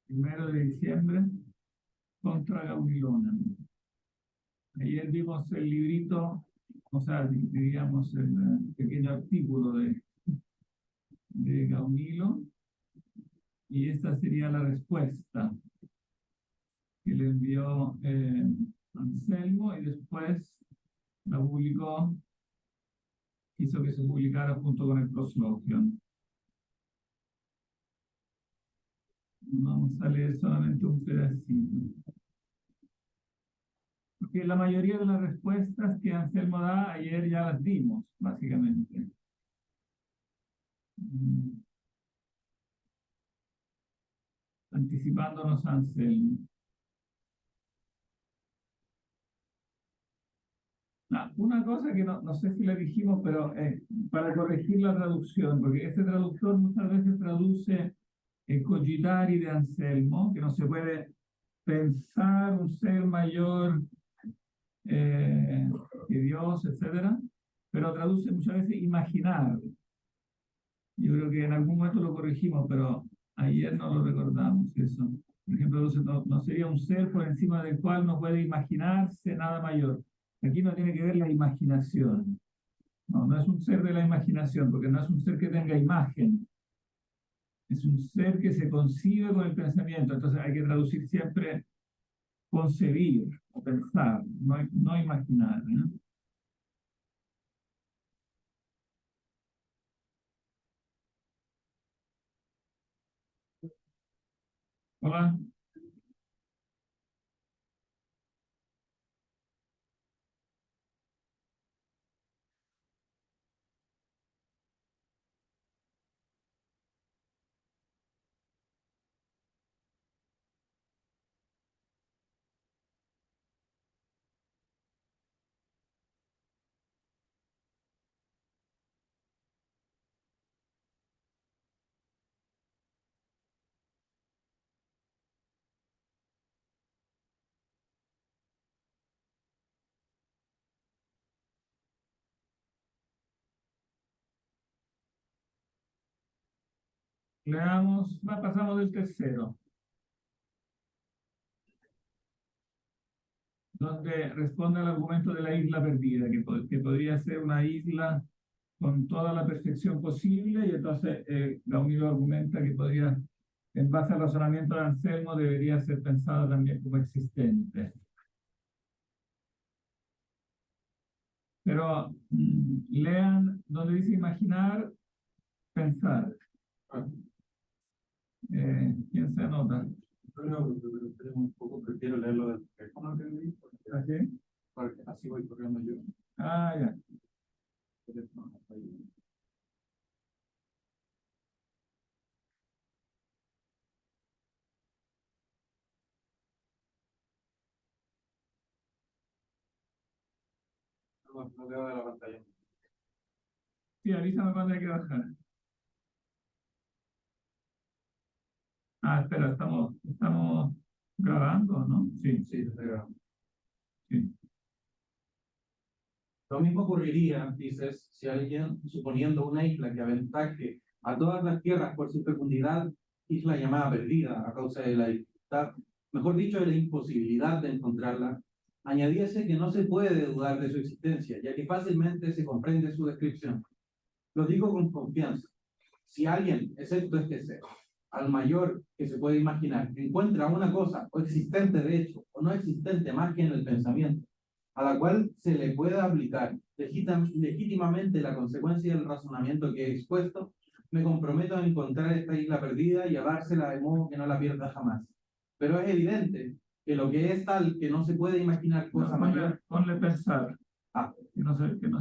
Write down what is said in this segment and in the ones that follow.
1 de diciembre, contra Gaunilona. Ayer vimos el librito, o sea, diríamos el pequeño artículo de Gaunilo, y esta sería la respuesta que le envió Anselmo, y después la publicó, hizo que se publicara junto con el proslogion. Vamos a leer solamente un pedacito. Porque la mayoría de las respuestas que Anselmo da, ayer ya las dimos, básicamente. Anticipándonos a Anselmo. Una cosa que no sé si la dijimos, pero para corregir la traducción, porque este traductor muchas veces traduce el cogitari de Anselmo, que no se puede pensar un ser mayor que Dios, etcétera, pero traduce muchas veces imaginar. Yo creo que en algún momento lo corregimos, pero ayer no lo recordamos eso. Por ejemplo, no sería un ser por encima del cual no puede imaginarse nada mayor. Aquí no tiene que ver la imaginación. No es un ser de la imaginación, porque no es un ser que tenga imagen. Es un ser que se concibe con el pensamiento. Entonces hay que traducir siempre concebir o pensar, no imaginar, ¿no? Hola. Leamos, pasamos del tercero, donde responde al argumento de la isla perdida, que podría ser una isla con toda la perfección posible, y entonces Gaunilo argumenta que podría, en base al razonamiento de Anselmo, debería ser pensado también como existente. Pero lean donde dice imaginar, pensar. ¿Quién se anota? Un poco, prefiero leerlo del teléfono que leí, porque así voy corriendo yo. Ya. No veo de la pantalla. Sí, avísame cuando hay que bajar. Espera, estamos grabando, ¿no? Sí, Sí, está grabando. sí. Lo mismo ocurriría, dices, si alguien, suponiendo una isla que aventaje a todas las tierras por su fecundidad, isla llamada perdida a causa de la dificultad, mejor dicho, de la imposibilidad de encontrarla, añadiese que no se puede dudar de su existencia, ya que fácilmente se comprende su descripción. Lo digo con confianza. Si alguien, excepto este ser, al mayor que se puede imaginar, encuentra una cosa, o existente de hecho, o no existente más que en el pensamiento, a la cual se le pueda aplicar legítimamente la consecuencia del razonamiento que he expuesto, me comprometo a encontrar esta isla perdida y a dársela de modo que no la pierda jamás. Pero es evidente que lo que es tal que no se puede imaginar cosa mayor. Ponle pensar.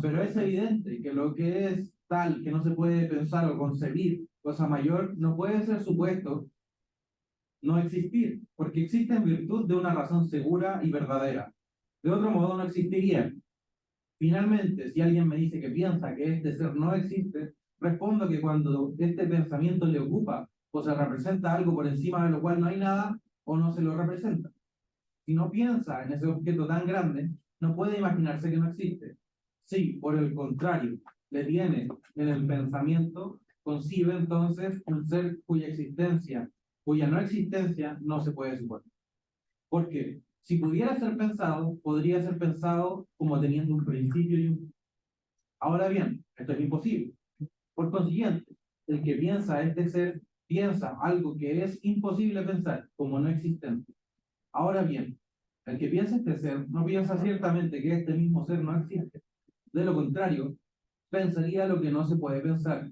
Pero es evidente que lo que es tal que no se puede pensar o concebir cosa mayor no puede ser supuesto no existir, porque existe en virtud de una razón segura y verdadera. De otro modo no existiría. Finalmente, si alguien me dice que piensa que este ser no existe, respondo que cuando este pensamiento le ocupa o se representa algo por encima de lo cual no hay nada, o no se lo representa. Si no piensa en ese objeto tan grande, no puede imaginarse que no existe. Si, por el contrario, le tiene en el pensamiento, concibe entonces un ser cuya existencia cuya no existencia no se puede suponer. Porque si pudiera ser pensado, podría ser pensado como teniendo un principio y un fin. Ahora bien, esto es imposible. Por consiguiente, el que piensa este ser, piensa algo que es imposible pensar, como no existente. Ahora bien, el que piensa este ser, no piensa ciertamente que este mismo ser no existe. De lo contrario, pensaría lo que no se puede pensar.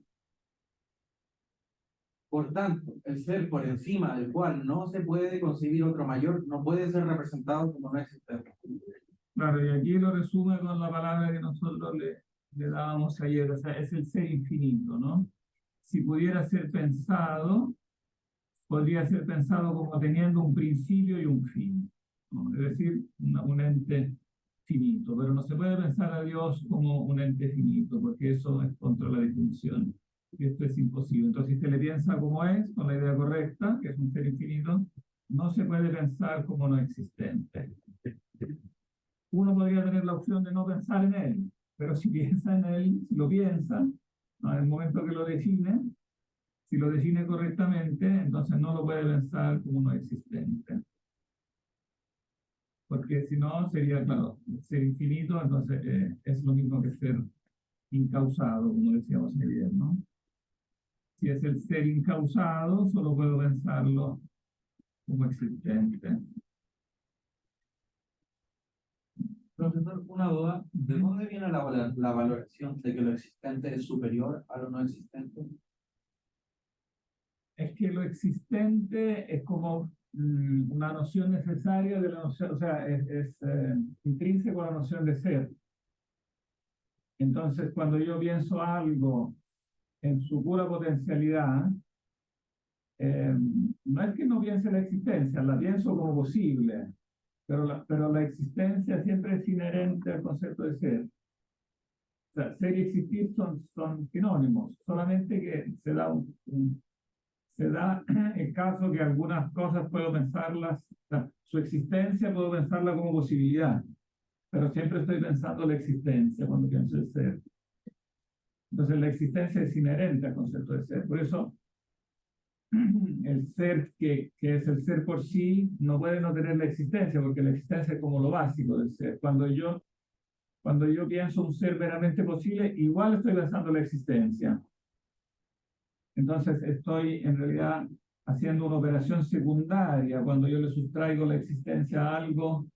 Por tanto, el ser por encima del cual no se puede concebir otro mayor, no puede ser representado como no existente. Claro, y aquí lo resume con la palabra que nosotros le dábamos ayer, o sea, es el ser infinito, ¿no? Si pudiera ser pensado, podría ser pensado como teniendo un principio y un fin, ¿no? Es decir, un ente finito, pero no se puede pensar a Dios como un ente finito, porque eso es contra la definición. Y esto es imposible. Entonces, si se le piensa como es, con la idea correcta, que es un ser infinito, no se puede pensar como no existente. Uno podría tener la opción de no pensar en él, pero si piensa en él, si lo piensa, ¿no? En el momento que lo define, si lo define correctamente, entonces no lo puede pensar como no existente. Porque si no, sería, claro, ser infinito, entonces es lo mismo que ser incausado, como decíamos ayer, ¿no? Si es el ser incausado, solo puedo pensarlo como existente. Profesor, una duda, ¿de dónde viene la valoración de que lo existente es superior a lo no existente? Es que lo existente es como una noción necesaria de la noción, o sea, es intrínseco a la noción de ser. Entonces, cuando yo pienso algo en su pura potencialidad, no es que no piense la existencia, la pienso como posible, pero la existencia siempre es inherente al concepto de ser. O sea, ser y existir son sinónimos, solamente que se da el caso que algunas cosas puedo pensarlas, o sea, su existencia puedo pensarla como posibilidad, pero siempre estoy pensando la existencia cuando pienso el ser. Entonces la existencia es inherente al concepto de ser. Por eso el ser que es el ser por sí no puede no tener la existencia, porque la existencia es como lo básico del ser. Cuando yo pienso un ser veramente posible, igual estoy pensando la existencia. Entonces estoy en realidad haciendo una operación secundaria cuando yo le sustraigo la existencia a algo,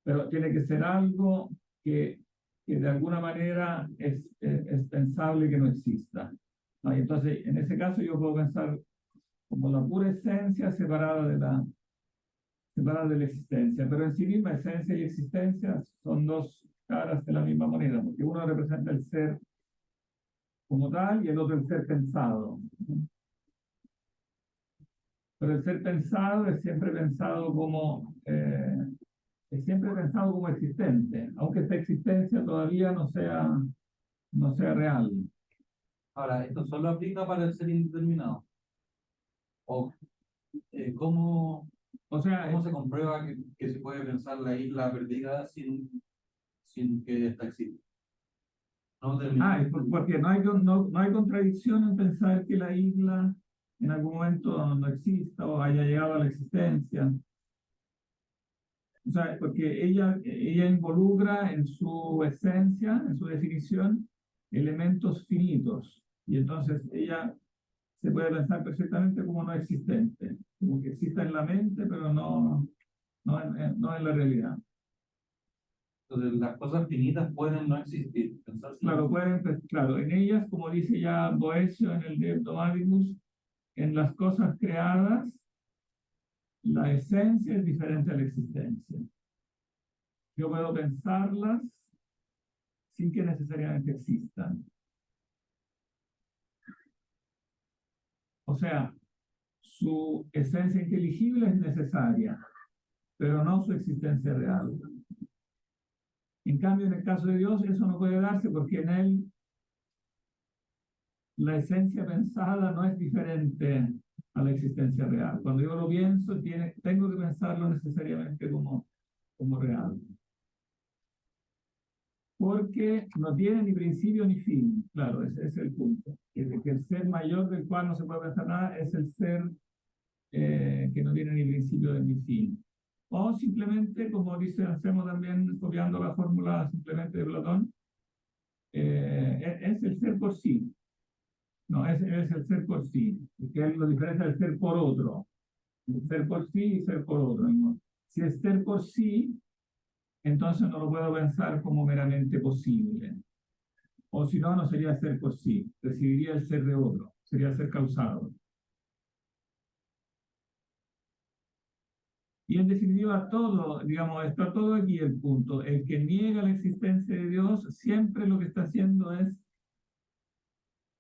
pero tiene que ser algo que de alguna manera es pensable que no exista, ¿no? Y entonces, en ese caso, yo puedo pensar como la pura esencia separada de la existencia, pero en sí misma esencia y existencia son dos caras de la misma moneda, porque uno representa el ser como tal y el otro el ser pensado. Pero el ser pensado es siempre pensado como existente, aunque esta existencia todavía no sea real. Ahora, ¿esto solo aplica para el ser indeterminado? ¿O cómo O sea, se comprueba que se puede pensar la isla perdida sin que esta exista? No termina. porque no hay contradicción en pensar que la isla en algún momento no exista o haya llegado a la existencia. O sea, porque ella involucra en su esencia, en su definición, elementos finitos. Y entonces ella se puede pensar perfectamente como no existente, como que exista en la mente, pero no en la realidad. Entonces, las cosas finitas pueden no existir. Claro, claro, en ellas, como dice ya Boecio en el De Dogmaticus, en las cosas creadas, la esencia es diferente a la existencia. Yo puedo pensarlas sin que necesariamente existan. O sea, su esencia inteligible es necesaria, pero no su existencia real. En cambio, en el caso de Dios, eso no puede darse porque en él la esencia pensada no es diferente a la existencia real. Cuando yo lo pienso, tengo que pensarlo necesariamente como real. Porque no tiene ni principio ni fin. Claro, ese es el punto. Que el ser mayor del cual no se puede pensar nada es el ser que no tiene ni principio ni fin. O simplemente, como dice, hacemos también copiando la fórmula simplemente de Platón, es el ser por sí. No, es el ser por sí, que es lo diferencia del ser por otro. El ser por sí y ser por otro, ¿no? Si es ser por sí, entonces no lo puedo pensar como meramente posible. O si no, no sería ser por sí, recibiría el ser de otro, sería el ser causado. Y en definitiva, todo, digamos, está todo aquí el punto. El que niega la existencia de Dios siempre lo que está haciendo es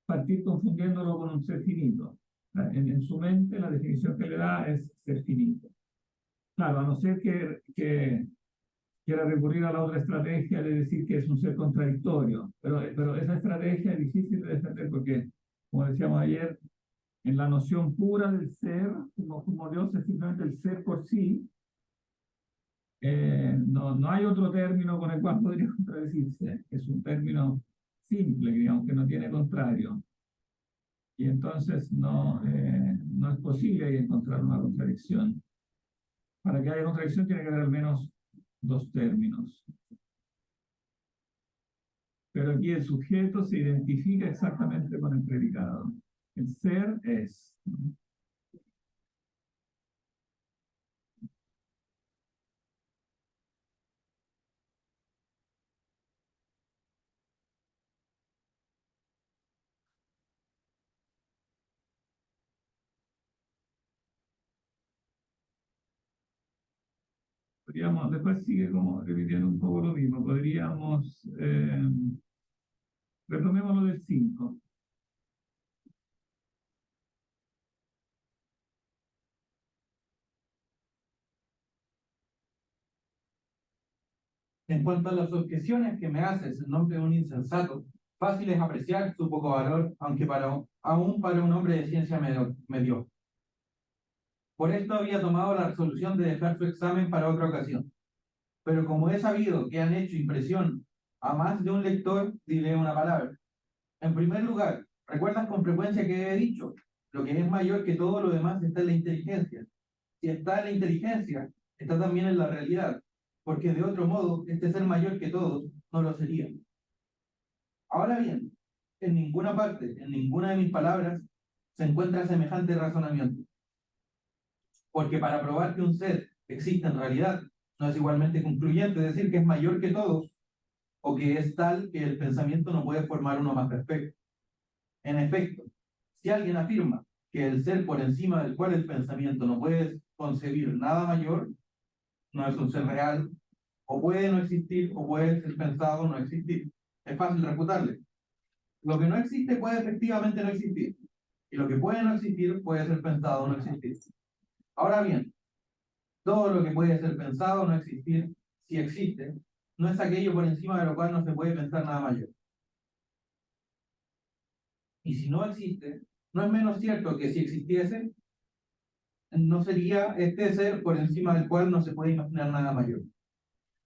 partir confundiéndolo con un ser finito. En su mente la definición que le da es ser finito. Claro, a no ser que quiera recurrir a la otra estrategia de decir que es un ser contradictorio, pero esa estrategia es difícil de defender porque, como decíamos ayer, en la noción pura del ser, como Dios es simplemente el ser por sí, no hay otro término con el cual podría contradecirse. Es un término simple, digamos, que no tiene contrario. Y entonces no es posible ahí encontrar una contradicción. Para que haya contradicción tiene que haber al menos dos términos. Pero aquí el sujeto se identifica exactamente con el predicado. El ser es. Podríamos, después sigue como repitiendo un poco lo mismo. Podríamos, retomemos lo del 5. En cuanto a las objeciones que me haces en nombre de un insensato, fácil es apreciar su poco valor, aunque aún para un hombre de ciencia medio. Por esto había tomado la resolución de dejar su examen para otra ocasión. Pero como he sabido que han hecho impresión a más de un lector, diré una palabra. En primer lugar, recuerdas con frecuencia que he dicho, lo que es mayor que todo lo demás está en la inteligencia. Si está en la inteligencia, está también en la realidad, porque de otro modo, este ser mayor que todos no lo sería. Ahora bien, en ninguna parte, en ninguna de mis palabras, se encuentra semejante razonamiento. Porque para probar que un ser existe en realidad, no es igualmente concluyente decir que es mayor que todos o que es tal que el pensamiento no puede formar uno más perfecto. En efecto, si alguien afirma que el ser por encima del cual el pensamiento no puede concebir nada mayor, no es un ser real, o puede no existir, o puede ser pensado no existir. Es fácil refutarle. Lo que no existe puede efectivamente no existir, y lo que puede no existir puede ser pensado no existir. Ahora bien, todo lo que puede ser pensado no existir, si existe, no es aquello por encima de lo cual no se puede pensar nada mayor. Y si no existe, no es menos cierto que si existiese, no sería este ser por encima del cual no se puede imaginar nada mayor.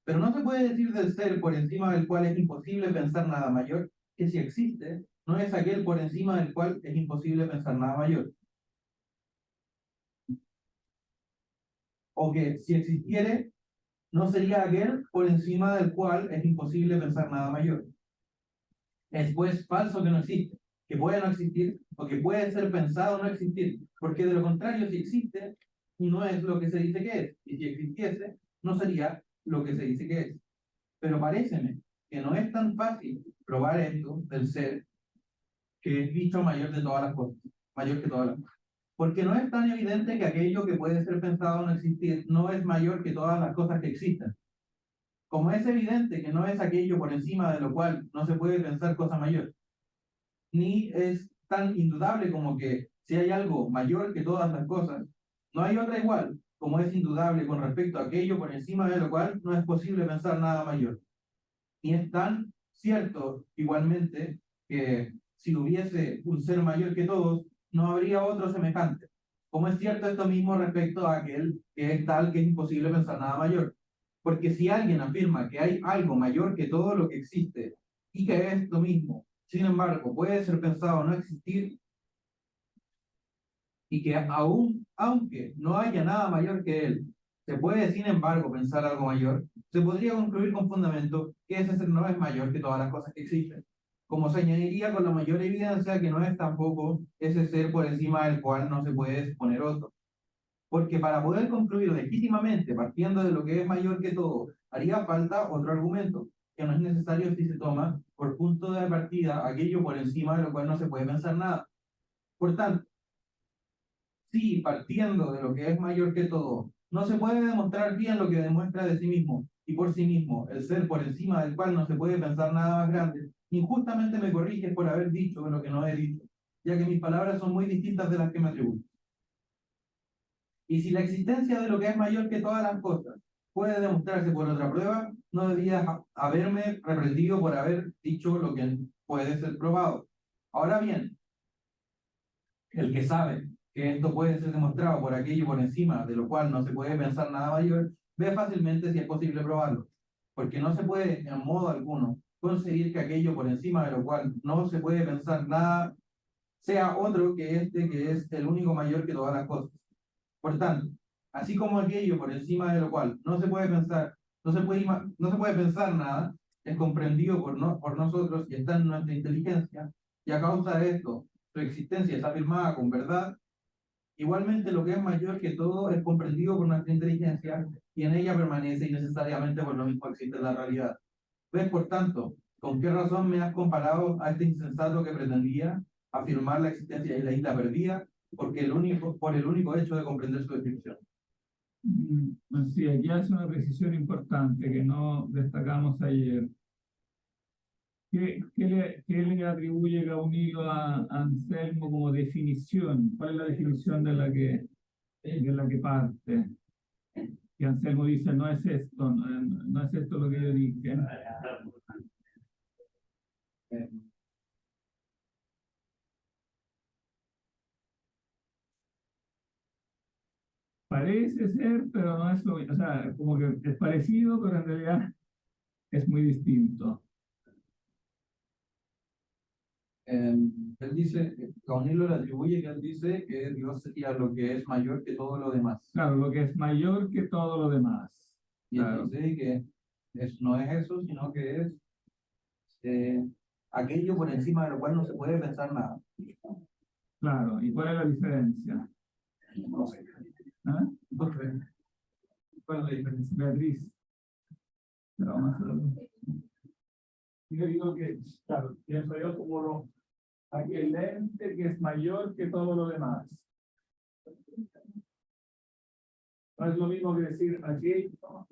Pero no se puede decir del ser por encima del cual es imposible pensar nada mayor, que si existe, no es aquel por encima del cual es imposible pensar nada mayor. O que si existiere, no sería aquel por encima del cual es imposible pensar nada mayor. Es pues falso que no existe, que puede no existir, o que puede ser pensado no existir, porque de lo contrario, si existe, no es lo que se dice que es, y si existiese, no sería lo que se dice que es. Pero paréceme que no es tan fácil probar esto del ser, que es dicho mayor de todas las cosas, mayor que todas las cosas. Porque no es tan evidente que aquello que puede ser pensado no existir no es mayor que todas las cosas que existen. Como es evidente que no es aquello por encima de lo cual no se puede pensar cosa mayor, ni es tan indudable como que si hay algo mayor que todas las cosas, no hay otra igual, como es indudable con respecto a aquello por encima de lo cual no es posible pensar nada mayor. Y es tan cierto igualmente que si hubiese un ser mayor que todos, no habría otro semejante. Como es cierto esto mismo respecto a aquel que es tal que es imposible pensar nada mayor. Porque si alguien afirma que hay algo mayor que todo lo que existe y que es lo mismo, sin embargo, puede ser pensado no existir, y que aunque no haya nada mayor que él, se puede sin embargo pensar algo mayor, se podría concluir con fundamento que ese ser no es mayor que todas las cosas que existen, como se añadiría con la mayor evidencia que no es tampoco ese ser por encima del cual no se puede suponer otro. Porque para poder concluir legítimamente, partiendo de lo que es mayor que todo, haría falta otro argumento, que no es necesario si se toma por punto de partida aquello por encima de lo cual no se puede pensar nada. Por tanto, si partiendo de lo que es mayor que todo, no se puede demostrar bien lo que demuestra de sí mismo y por sí mismo, el ser por encima del cual no se puede pensar nada más grande, injustamente me corriges por haber dicho lo que no he dicho, ya que mis palabras son muy distintas de las que me atribuyen. Y si la existencia de lo que es mayor que todas las cosas puede demostrarse por otra prueba, no debías haberme reprendido por haber dicho lo que puede ser probado. Ahora bien, el que sabe que esto puede ser demostrado por aquello por encima de lo cual no se puede pensar nada mayor, ve fácilmente si es posible probarlo, porque no se puede en modo alguno conseguir que aquello por encima de lo cual no se puede pensar nada sea otro que este que es el único mayor que todas las cosas. Por tanto, así como aquello por encima de lo cual no se puede pensar, no se puede pensar nada, es comprendido por nosotros y está en nuestra inteligencia, y a causa de esto, su existencia es afirmada con verdad, igualmente lo que es mayor que todo es comprendido por nuestra inteligencia y en ella permanece y necesariamente por lo mismo existe la realidad. ¿Ves, por tanto, con qué razón me has comparado a este insensato que pretendía afirmar la existencia de la isla perdida por el único hecho de comprender su descripción? Sí, aquí hace una precisión importante que no destacamos ayer. ¿Qué le atribuye Gaunilo a Anselmo como definición? ¿Cuál es la definición de la que parte? Que Anselmo dice, no es esto, no es esto lo que yo dije. Parece ser, pero no es lo mismo. O sea, como que es parecido, pero en realidad es muy distinto. Él dice, Gaunilo le atribuye que él dice que Dios sería lo que es mayor que todo lo demás. Claro, lo que es mayor que todo lo demás. Y él dice que no es eso, sino que es aquello por encima de lo cual no se puede pensar nada. Claro, ¿y cuál es la diferencia? No sé. ¿Ah? ¿Cuál es la diferencia? Beatriz. Pero vamos a hacerlo. Yo digo que, claro, pienso yo como aquel ente que es mayor que todo lo demás. No es lo mismo que decir aquello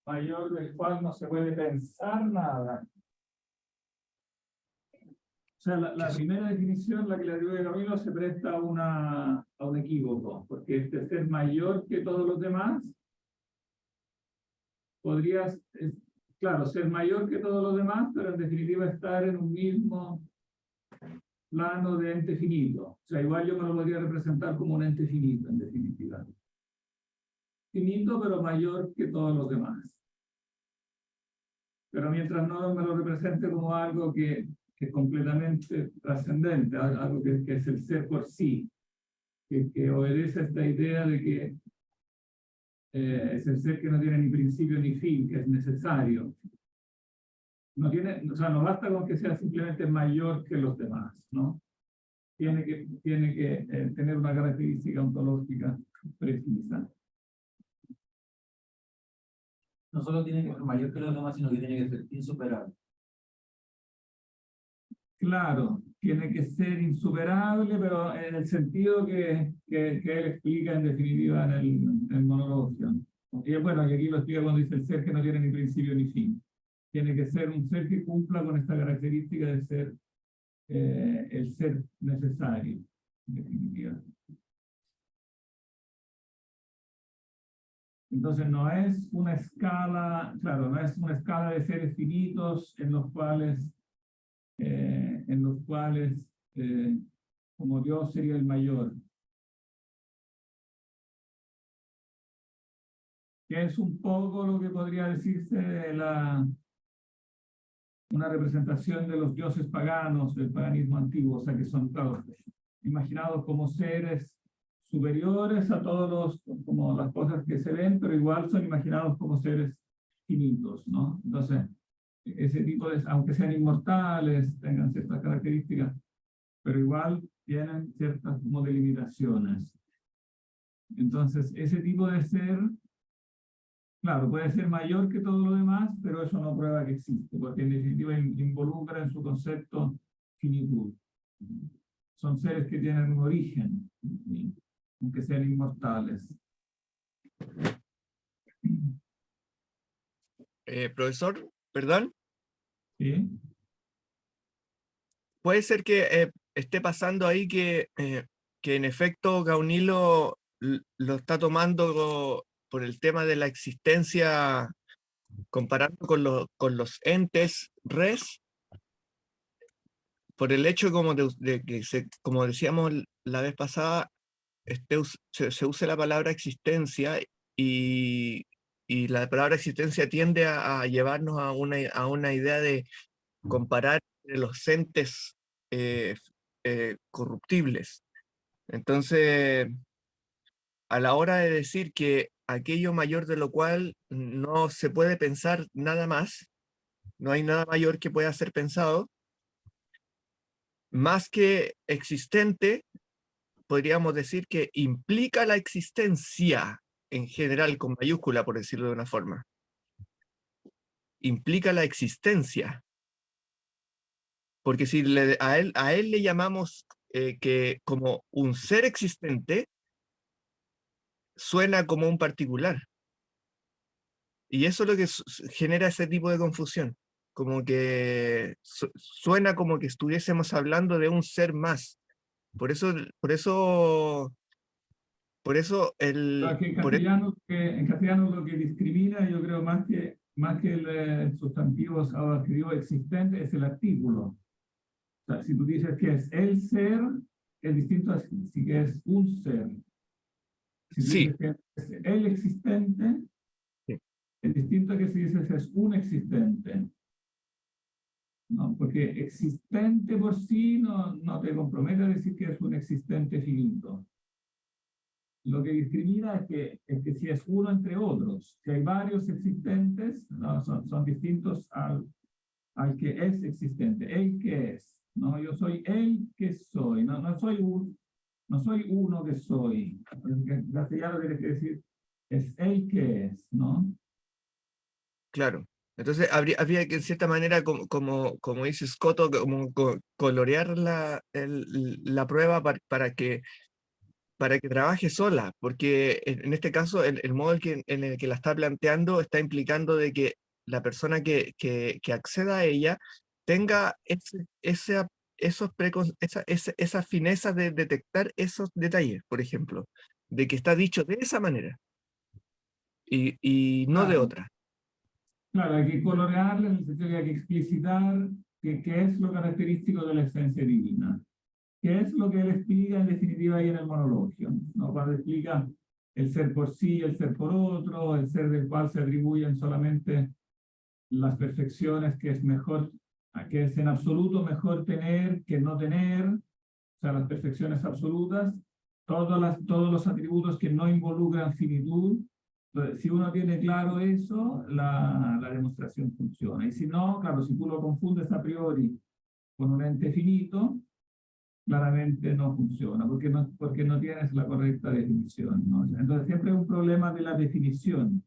mayor del cual no se puede pensar nada. O sea, la primera definición, la que le dio Camilo, se presta a un equívoco, porque este ser mayor que todos los demás podría, claro, ser mayor que todos los demás, pero en definitiva estar en un mismo plano de ente finito. O sea, igual yo me lo podría representar como un ente finito, en definitiva. Finito, pero mayor que todos los demás. Pero mientras no me lo represente como algo que es completamente trascendente, algo que es el ser por sí, que obedece a esta idea de que es el ser que no tiene ni principio ni fin, que es necesario. O sea, no basta con que sea simplemente mayor que los demás, ¿no? Tiene que tener una característica ontológica precisa. No solo tiene que ser mayor que los demás, sino que tiene que ser insuperable. Claro, tiene que ser insuperable, pero en el sentido que él explica en definitiva en el monólogo. Y bueno, y aquí lo explica cuando dice el ser que no tiene ni principio ni fin. Tiene que ser un ser que cumpla con esta característica de ser el ser necesario, en definitiva. Entonces no es una escala, claro, no es una escala de seres finitos en los cuales como Dios sería el mayor. Que es un poco lo que podría decirse de una representación de los dioses paganos del paganismo antiguo, o sea que son, claro, imaginados como seres superiores a todos como las cosas que se ven, pero igual son imaginados como seres finitos, ¿no? Entonces, ese tipo de, aunque sean inmortales, tengan ciertas características, pero igual tienen ciertas como delimitaciones. Entonces, ese tipo de ser, claro, puede ser mayor que todo lo demás, pero eso no prueba que existe, porque en definitiva involucra en su concepto finitud. Son seres que tienen un origen, aunque sean inmortales. Profesor, perdón, ¿Sí? puede ser que esté pasando ahí que en efecto Gaunilo lo está tomando por el tema de la existencia, comparando con los entes res, por el hecho como de que, como decíamos la vez pasada, se use la palabra existencia y, y la palabra existencia tiende a llevarnos a una idea de comparar los entes corruptibles. Entonces, a la hora de decir que aquello mayor de lo cual no se puede pensar nada más, no hay nada mayor que pueda ser pensado, más que existente, podríamos decir que implica la existencia en general, con mayúscula, por decirlo de una forma. Implica la existencia. Porque si a él le llamamos que como un ser existente, suena como un particular. Y eso es lo que genera ese tipo de confusión. Como que suena como que estuviésemos hablando de un ser más. Por eso Claro, que en castellano lo que discrimina, yo creo, más que el sustantivo o adjetivo existente, es el artículo. O sea, si tú dices que es el ser, es distinto a si que es un ser. Si tú sí, dices que es el existente, sí, es distinto a que si dices es un existente. ¿No? Porque existente por sí no te compromete a decir que es un existente finito. Lo que discrimina es que si es uno entre otros, si hay varios existentes, ¿no? Son distintos al que es existente, el que es, ¿no? Yo soy el que soy, no soy uno que soy. En castellano quiere decir es el que es, ¿no? claro. Entonces habría que en cierta manera, como dice Scotto, como colorear la prueba para que trabaje sola, porque en este caso el modo en el que la está planteando está implicando de que la persona que acceda a ella tenga esa fineza de detectar esos detalles, por ejemplo, de que está dicho de esa manera y no de Claro, otra. claro, hay que colorearle, en el sentido que hay que explicitar qué es lo característico de la esencia divina. ¿Qué es lo que él explica en definitiva ahí en el monologio? ¿No? Cuando explica el ser por sí, el ser por otro, el ser del cual se atribuyen solamente las perfecciones que es mejor, que es en absoluto mejor tener que no tener, o sea, las perfecciones absolutas, todos los atributos que no involucran finitud. Entonces, si uno tiene claro eso, la demostración funciona. Y si no, claro, si tú lo confundes a priori con un ente finito, claramente no funciona, porque no tienes la correcta definición, ¿no? Entonces siempre es un problema de la definición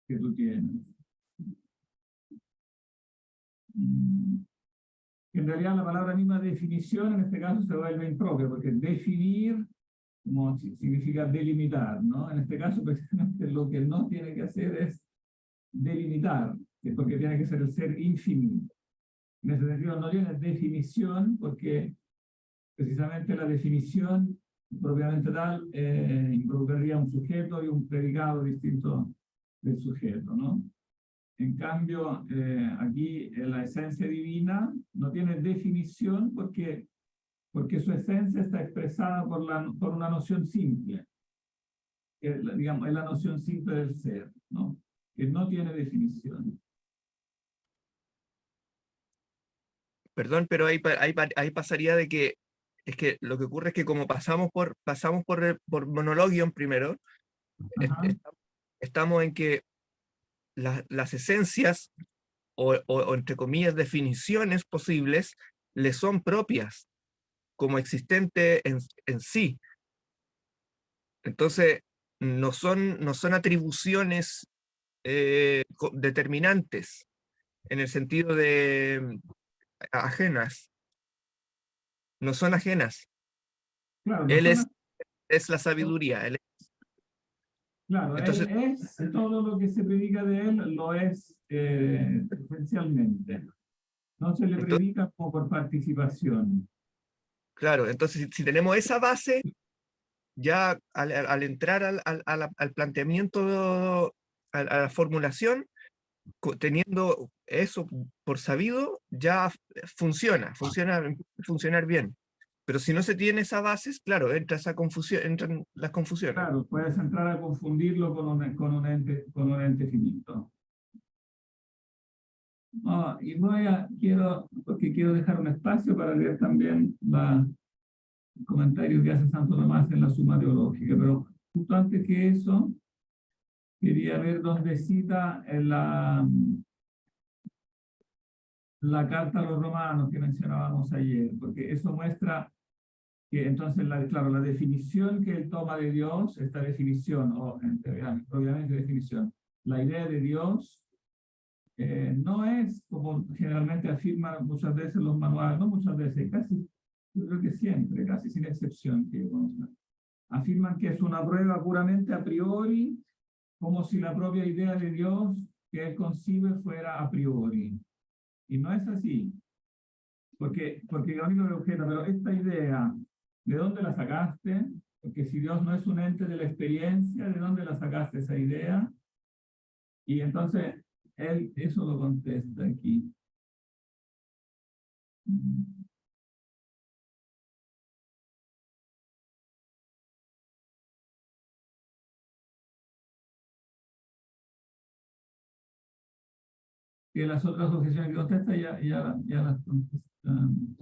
que tú tienes. En realidad la palabra misma definición en este caso se vuelve impropia, porque definir como significa delimitar, ¿no? En este caso precisamente lo que no tiene que hacer es delimitar, porque tiene que ser el ser infinito. En ese sentido no tiene definición porque precisamente la definición propiamente tal involucraría un sujeto y un predicado distinto del sujeto, ¿no? En cambio, aquí la esencia divina no tiene definición porque su esencia está expresada por una noción simple, que digamos, es la noción simple del ser, ¿no? Que no tiene definición. Perdón, pero ahí pasaría de que es que lo que ocurre es que como por monologion primero, Ajá. estamos en que las esencias o entre comillas definiciones posibles le son propias como existente en sí. Entonces, no son atribuciones determinantes en el sentido de ajenas, no son ajenas. Claro, no Él son, es la sabiduría. claro, él Entonces, es, todo lo que se predica de él lo es esencialmente. No se le entonces, predica como por participación. claro, entonces si tenemos esa base, ya al entrar al planteamiento, a la formulación, teniendo eso por sabido, ya funciona a funcionar bien. Pero si no se tiene esa base, claro, entra esa confusión, entran las confusiones. Claro, puedes entrar a confundirlo con un ente finito. Ah, y porque quiero dejar un espacio para leer también el comentario que hace Santo Tomás en la Suma Teológica, pero justo antes que eso, quería ver dónde cita en la carta a los romanos que mencionábamos ayer, porque eso muestra que entonces, claro, la definición que él toma de Dios, esta definición, obviamente definición, la idea de Dios no es como generalmente afirman muchas veces los manuales, no muchas veces, casi, yo creo que siempre, casi sin excepción, que conozcan, afirman que es una prueba puramente a priori, como si la propia idea de Dios que él concibe fuera a priori. Y no es así, porque lo único que objeta, pero esta idea, ¿de dónde la sacaste? Porque si Dios no es un ente de la experiencia, ¿de dónde la sacaste esa idea? Y entonces él eso lo contesta aquí. Que las otras objeciones que contesta ya las contestan.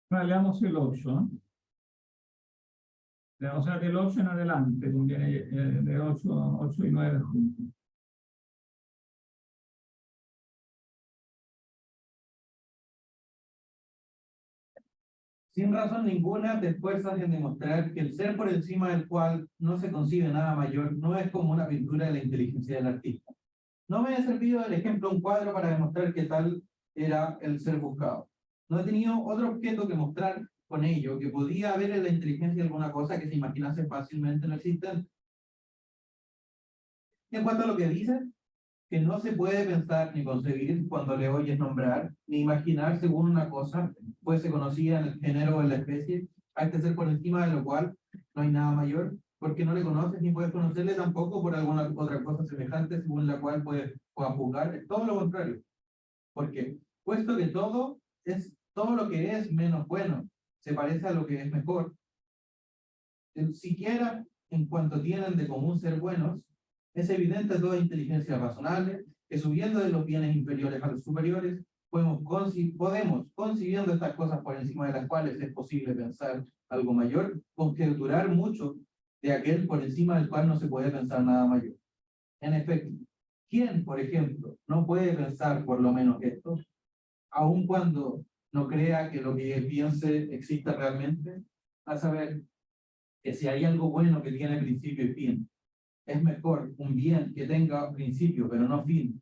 Vale, leamos el 8, ¿no? O sea, del 8 en adelante, conviene de 8 y 9 juntos. Sin razón ninguna te esfuerzas en demostrar que el ser por encima del cual no se concibe nada mayor no es como una pintura de la inteligencia del artista. No me ha servido el ejemplo un cuadro para demostrar que tal era el ser buscado. No he tenido otro objeto que mostrar con ello que podía haber en la inteligencia alguna cosa que se imaginase fácilmente no existente. Y en cuanto a lo que dice, que no se puede pensar ni concebir cuando le oyes nombrar, ni imaginar según una cosa fuese conocida en el género o en la especie, a este ser por encima de lo cual no hay nada mayor, porque no le conoces ni puedes conocerle tampoco por alguna otra cosa semejante según la cual puedes juzgar, es todo lo contrario. Porque, puesto que todo lo que es menos bueno, se parece a lo que es mejor, siquiera en cuanto tienen de común ser buenos, es evidente a toda inteligencia razonable que subiendo de los bienes inferiores a los superiores, podemos, concibiendo estas cosas por encima de las cuales es posible pensar algo mayor, conjeturar mucho de aquel por encima del cual no se puede pensar nada mayor. En efecto, ¿quién, por ejemplo, no puede pensar por lo menos esto, aun cuando no crea que lo que piense exista realmente? A saber, que si hay algo bueno que tiene principio y fin, es mejor un bien que tenga principio pero no fin,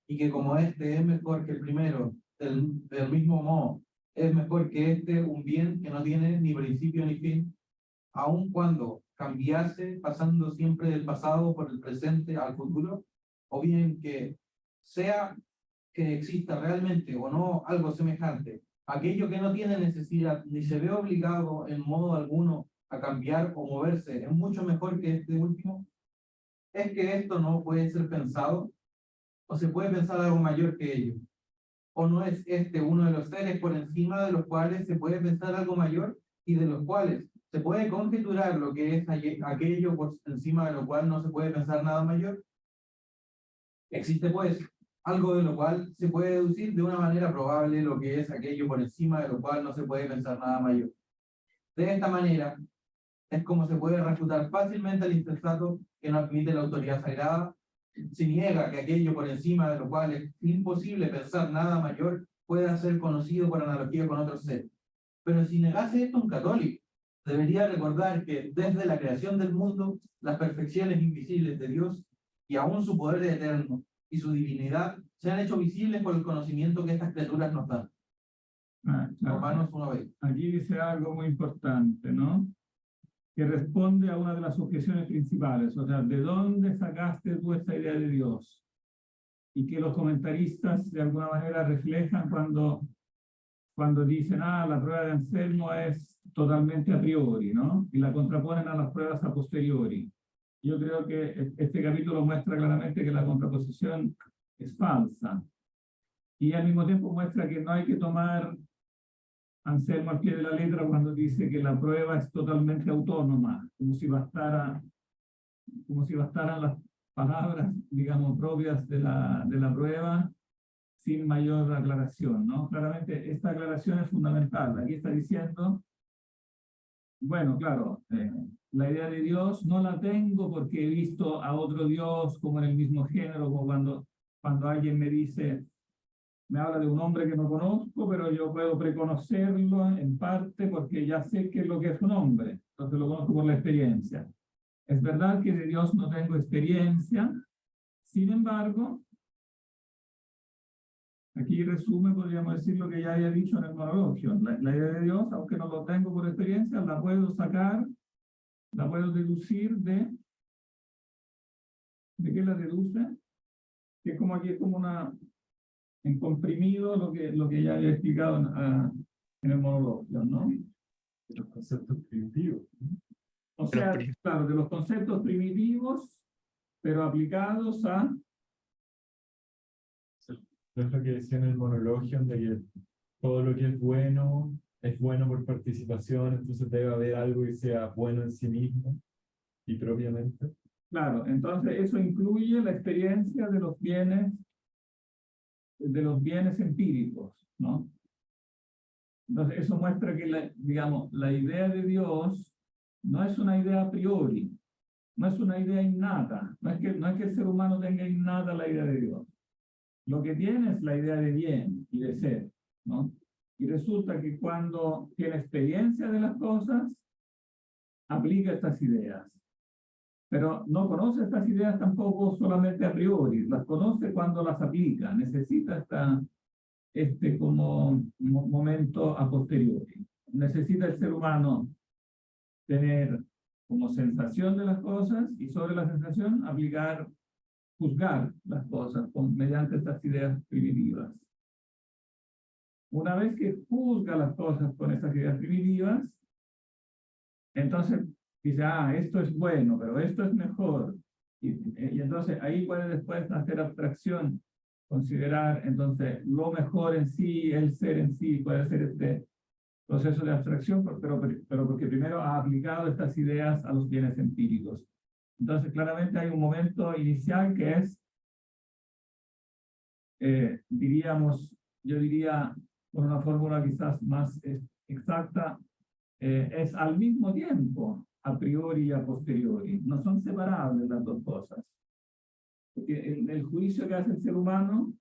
y que como este es mejor que el primero, del mismo modo, es mejor que este un bien que no tiene ni principio ni fin, aun cuando cambiase pasando siempre del pasado por el presente al futuro, o bien que sea que exista realmente o no algo semejante aquello que no tiene necesidad ni se ve obligado en modo alguno a cambiar o moverse es mucho mejor que este último, es que esto no puede ser pensado o se puede pensar algo mayor que ello. ¿O no es este uno de los seres por encima de los cuales se puede pensar algo mayor y de los cuales se puede conjeturar lo que es aquello por encima de lo cual no se puede pensar nada mayor? Existe pues algo de lo cual se puede deducir de una manera probable lo que es aquello por encima de lo cual no se puede pensar nada mayor. De esta manera es como se puede refutar fácilmente el insensato que no admite la autoridad sagrada. Se niega que aquello por encima de lo cual es imposible pensar nada mayor pueda ser conocido por analogía con otro ser. Pero si negase esto un católico, debería recordar que desde la creación del mundo, las perfecciones invisibles de Dios y aún su poder eterno y su divinidad se han hecho visibles por el conocimiento que estas criaturas nos dan. Claro. Romanos 1:20. Aquí dice algo muy importante, ¿no? Que responde a una de las objeciones principales, o sea, ¿de dónde sacaste tú esta idea de Dios? Y que los comentaristas de alguna manera reflejan cuando dicen, la prueba de Anselmo es totalmente a priori, ¿no? Y la contraponen a las pruebas a posteriori. Yo creo que este capítulo muestra claramente que la contraposición es falsa. Y al mismo tiempo muestra que no hay que tomar Anselmo al pie de la letra cuando dice que la prueba es totalmente autónoma, como si bastaran las palabras, digamos, propias de la prueba sin mayor aclaración, ¿no? Claramente esta aclaración es fundamental. Aquí está diciendo, bueno, claro, la idea de Dios no la tengo porque he visto a otro Dios como en el mismo género, como cuando alguien me habla de un hombre que no conozco, pero yo puedo preconocerlo en parte porque ya sé qué es lo que es un hombre, entonces lo conozco por la experiencia. Es verdad que de Dios no tengo experiencia, sin embargo, aquí resume, podríamos decir, lo que ya había dicho en el monologio. La idea de Dios, aunque no lo tengo por experiencia, la puedo sacar, la puedo deducir ¿de qué la deduce? Que es como aquí, es como en comprimido lo que ya había explicado en el monologio, ¿no? Los conceptos primitivos. O sea, claro, de los conceptos primitivos, pero aplicados a... No es lo que decía en el monologio, de que todo lo que es bueno por participación, entonces debe haber algo que sea bueno en sí mismo y propiamente. Claro, entonces eso incluye la experiencia de los bienes empíricos, ¿no? Entonces eso muestra que, digamos, la idea de Dios no es una idea a priori, no es una idea innata, no es que el ser humano tenga innata la idea de Dios. Lo que tiene es la idea de bien y de ser, ¿no? Y resulta que cuando tiene experiencia de las cosas, aplica estas ideas. Pero no conoce estas ideas tampoco solamente a priori, las conoce cuando las aplica, necesita como momento a posteriori. Necesita el ser humano tener como sensación de las cosas y sobre la sensación juzgar las cosas mediante estas ideas primitivas. Una vez que juzga las cosas con estas ideas primitivas, entonces dice, esto es bueno, pero esto es mejor. Y entonces ahí puede después hacer abstracción, considerar entonces lo mejor en sí, el ser en sí, puede ser este proceso de abstracción, pero porque primero ha aplicado estas ideas a los bienes empíricos. Entonces claramente hay un momento inicial que es, yo diría, con una fórmula quizás más exacta, es al mismo tiempo, a priori y a posteriori. No son separables las dos cosas. Porque el juicio que hace el ser humano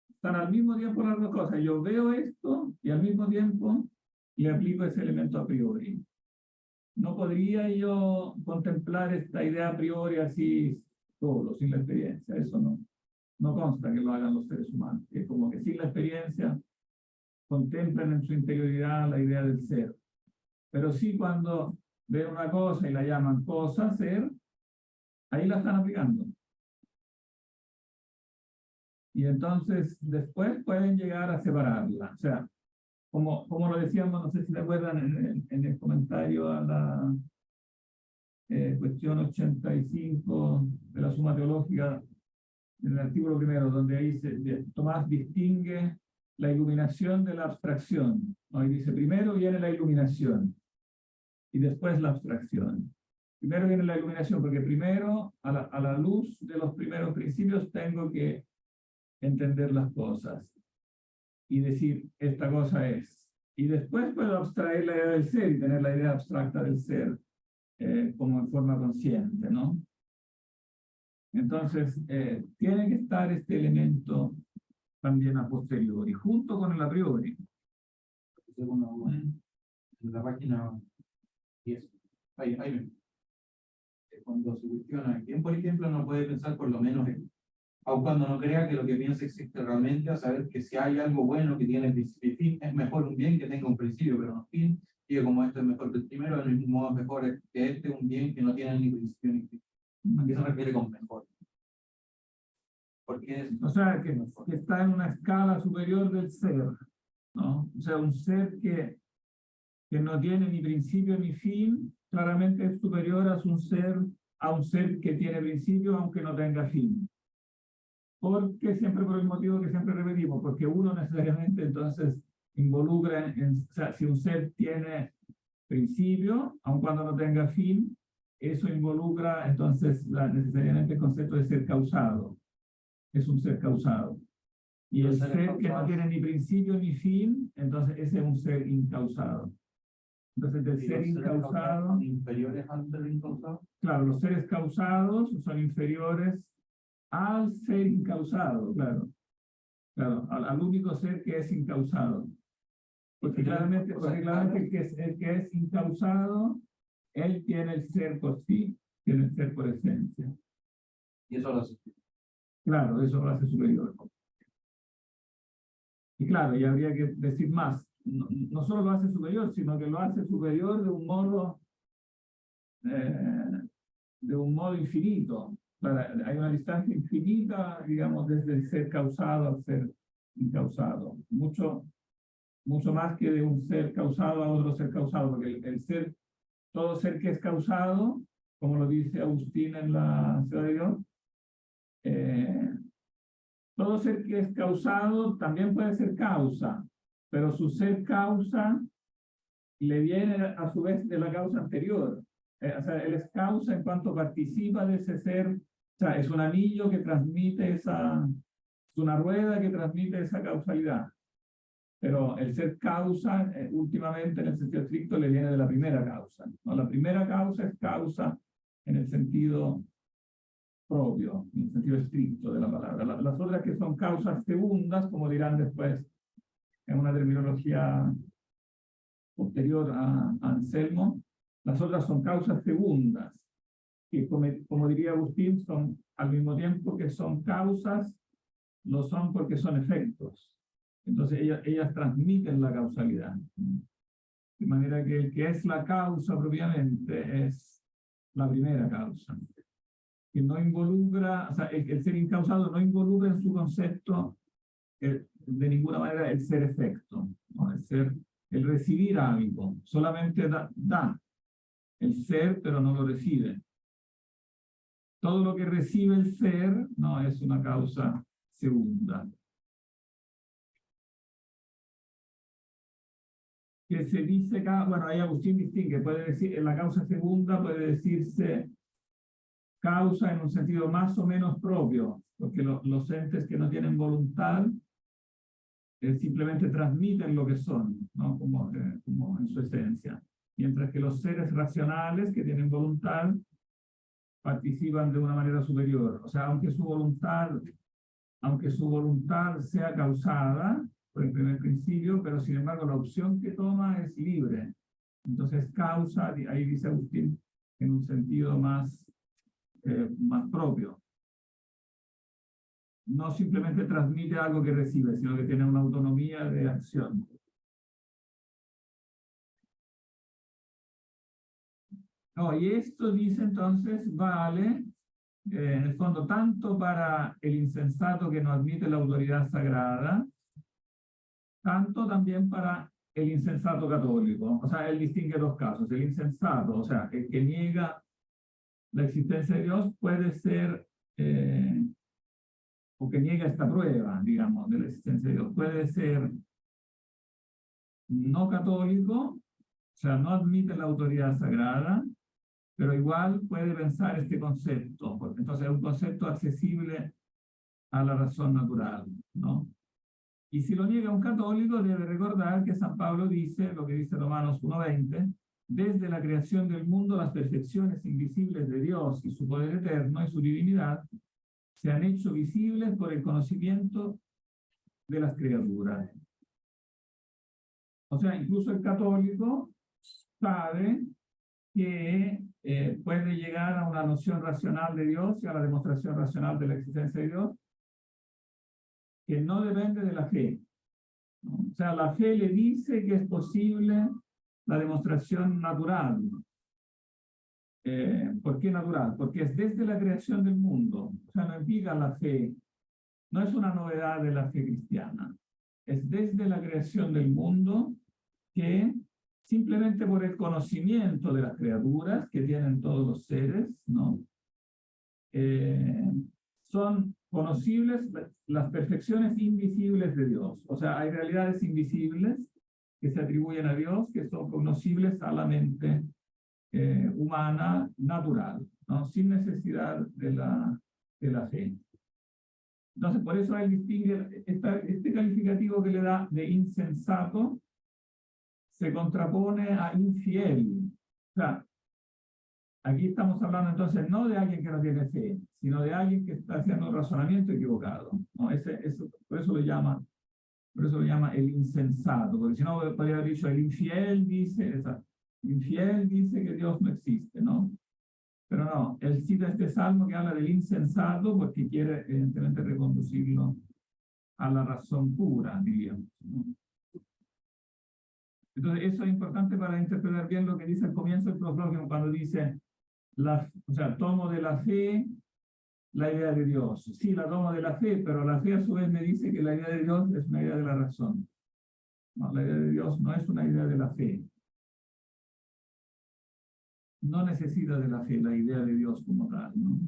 están al mismo tiempo las dos cosas. Yo veo esto y al mismo tiempo le aplico ese elemento a priori. No podría yo contemplar esta idea a priori así solo, sin la experiencia. Eso no consta que lo hagan los seres humanos. Es como que sin la experiencia contemplan en su interioridad la idea del ser. Pero sí cuando ven una cosa y la llaman cosa, ser, ahí la están aplicando. Y entonces después pueden llegar a separarla. O sea, como lo decíamos, no sé si se acuerdan en el comentario a la cuestión 85 de la Suma Teológica, en el artículo primero, donde ahí Tomás distingue la iluminación de la abstracción, ¿no? Ahí dice, primero viene la iluminación y después la abstracción. Primero viene la iluminación, porque primero, a la luz de los primeros principios, tengo que entender las cosas y decir, esta cosa es. Y después puedo abstraer la idea del ser y tener la idea abstracta del ser como en forma consciente, ¿no? Entonces, tiene que estar este elemento también a posteriori, junto con el a priori. En la página 10. Ahí. Cuando se cuestiona quién, por ejemplo, no puede pensar por lo menos aun cuando no crea que lo que piensa existe realmente, a saber que si hay algo bueno que tiene principio y fin, es mejor un bien que tenga un principio pero no fin, y que como este es mejor que el primero, del mismo modo es mejor que este un bien que no tiene ni principio ni fin. ¿A qué se refiere con mejor? Porque es, O sea, que está en una escala superior del ser, ¿no? O sea, un ser que no tiene ni principio ni fin, claramente es superior a un ser que tiene principio aunque no tenga fin. Porque siempre por el motivo que siempre repetimos, porque uno necesariamente entonces involucra, o sea, si un ser tiene principio, aun cuando no tenga fin, eso involucra entonces necesariamente el concepto de ser causado. Es un ser causado. Y el ser que no tiene ni principio ni fin, entonces ese es un ser incausado. Entonces, del ser incausado, ¿son inferiores al ser incausado? claro, los seres causados son inferiores al ser incausado, claro. Claro, al único ser que es incausado. Porque claramente el que es incausado, él tiene el ser por sí, tiene el ser por esencia. Y eso lo hace. Claro, eso lo hace superior. Y claro, y habría que decir más. No solo lo hace superior, sino que lo hace superior de un modo infinito. Claro, hay una distancia infinita, digamos, desde el ser causado al ser incausado. Mucho más que de un ser causado a otro ser causado, porque todo ser que es causado, como lo dice Agustín en la Ciudad de Dios, todo ser que es causado también puede ser causa, pero su ser causa le viene a su vez de la causa anterior. O sea, él es causa en cuanto participa de ese ser. O sea, es un anillo que transmite es una rueda que transmite esa causalidad. Pero el ser causa, últimamente en el sentido estricto, le viene de la primera causa, ¿no? La primera causa es causa en el sentido propio, en el sentido estricto de la palabra. Las otras que son causas segundas, como dirán después en una terminología posterior a Anselmo, las otras son causas segundas, que como diría Agustín, son al mismo tiempo que son causas, lo son porque son efectos. Entonces ellas transmiten la causalidad. De manera que el que es la causa propiamente es la primera causa. Que no involucra, o sea, el ser incausado no involucra en su concepto de ninguna manera el ser efecto, ¿no? El recibir algo, solamente da el ser, pero no lo recibe. Todo lo que recibe el ser no es una causa segunda. Que se dice, bueno, ahí Agustín distingue, puede decir, en la causa segunda puede decirse causa en un sentido más o menos propio, porque los entes que no tienen voluntad simplemente transmiten lo que son, ¿no? Como en su esencia. Mientras que los seres racionales que tienen voluntad participan de una manera superior. O sea, aunque su voluntad sea causada por el primer principio, pero sin embargo la opción que toma es libre. Entonces causa, ahí dice Agustín, en un sentido más propio. No simplemente transmite algo que recibe, sino que tiene una autonomía de acción. No, y esto dice entonces, vale, en el fondo, tanto para el insensato que no admite la autoridad sagrada, tanto también para el insensato católico. O sea, él distingue dos casos. El insensato, o sea, el que niega la existencia de Dios, puede ser, o que niega esta prueba, digamos, de la existencia de Dios, puede ser no católico, o sea, no admite la autoridad sagrada, pero igual puede pensar este concepto, porque entonces es un concepto accesible a la razón natural, ¿no? Y si lo niega un católico, debe recordar que San Pablo dice, lo que dice Romanos 1:20, desde la creación del mundo las perfecciones invisibles de Dios y su poder eterno y su divinidad se han hecho visibles por el conocimiento de las criaturas. O sea, incluso el católico sabe que puede llegar a una noción racional de Dios y a la demostración racional de la existencia de Dios, que no depende de la fe, ¿no? O sea, la fe le dice que es posible la demostración natural. ¿Por qué natural? Porque es desde la creación del mundo. O sea, no implica la fe, no es una novedad de la fe cristiana. Es desde la creación del mundo que simplemente por el conocimiento de las criaturas que tienen todos los seres, ¿no? Son conocibles las perfecciones invisibles de Dios. O sea, hay realidades invisibles que se atribuyen a Dios que son conocibles a la mente humana natural, ¿no? Sin necesidad de la fe. Entonces, por eso él distingue este calificativo que le da de insensato, se contrapone a infiel. O sea, aquí estamos hablando entonces no de alguien que no tiene fe, sino de alguien que está haciendo un razonamiento equivocado, ¿no? Por eso lo llama el insensato, porque si no podría haber dicho el infiel dice que Dios no existe, ¿no? Pero no, él cita este salmo que habla del insensato porque quiere evidentemente reconducirlo a la razón pura, diríamos, ¿no? Entonces, eso es importante para interpretar bien lo que dice al comienzo del prosloquio, cuando dice, o sea, tomo de la fe la idea de Dios. Sí, la tomo de la fe, pero la fe a su vez me dice que la idea de Dios es una idea de la razón. No, la idea de Dios no es una idea de la fe. No necesita de la fe la idea de Dios como tal, ¿no?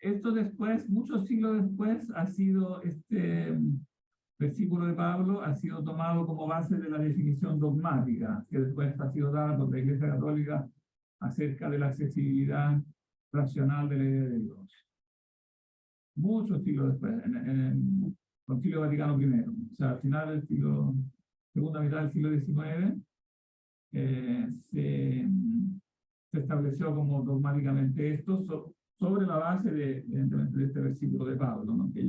Esto después, muchos siglos después, ha sido este versículo de Pablo ha sido tomado como base de la definición dogmática que después ha sido dada por la Iglesia Católica acerca de la accesibilidad racional de la idea de Dios. Muchos siglos después, en el Concilio Vaticano I, o sea, al final del siglo, segunda mitad del siglo XIX, se estableció como dogmáticamente esto sobre la base de este versículo de Pablo, ¿no? que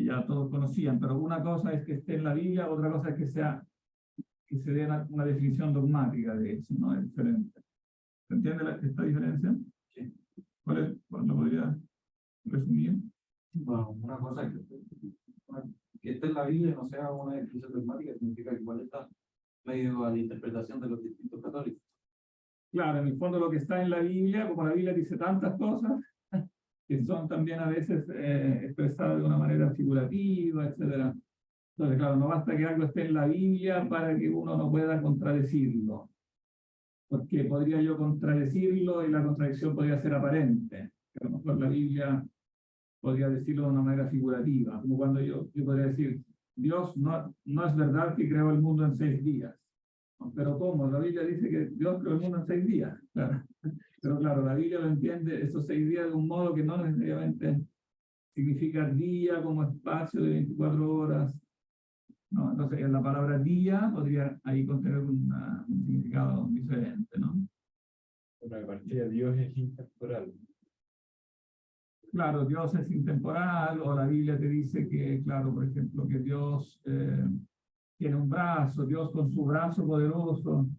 ya todos conocían, pero una cosa es que esté en la Biblia, otra cosa es que se dé una definición dogmática de eso, ¿no? Es diferente. ¿Se entiende esta diferencia? Sí. ¿Cuál lo podría resumir? Bueno, una cosa que esté en la Biblia no sea una definición dogmática significa que igual está medio a la interpretación de los distintos católicos. Claro, en el fondo lo que está en la Biblia, como la Biblia dice tantas cosas, que son también a veces expresadas de una manera figurativa, etc. Entonces, claro, no basta que algo esté en la Biblia para que uno no pueda contradecirlo. Porque podría yo contradecirlo y la contradicción podría ser aparente. A lo mejor la Biblia podría decirlo de una manera figurativa, como cuando yo podría decir, Dios no es verdad que creó el mundo en 6 días. Pero ¿cómo? La Biblia dice que Dios creó el mundo en 6 días. Claro. Pero claro, la Biblia lo entiende esos 6 días de un modo que no necesariamente significa día como espacio de 24 horas. ¿No? Entonces, la palabra día podría ahí contener un significado diferente, ¿no? Bueno, de partida Dios es intemporal. Claro, Dios es intemporal, o la Biblia te dice que, claro, por ejemplo, que Dios tiene un brazo, Dios con su brazo poderoso.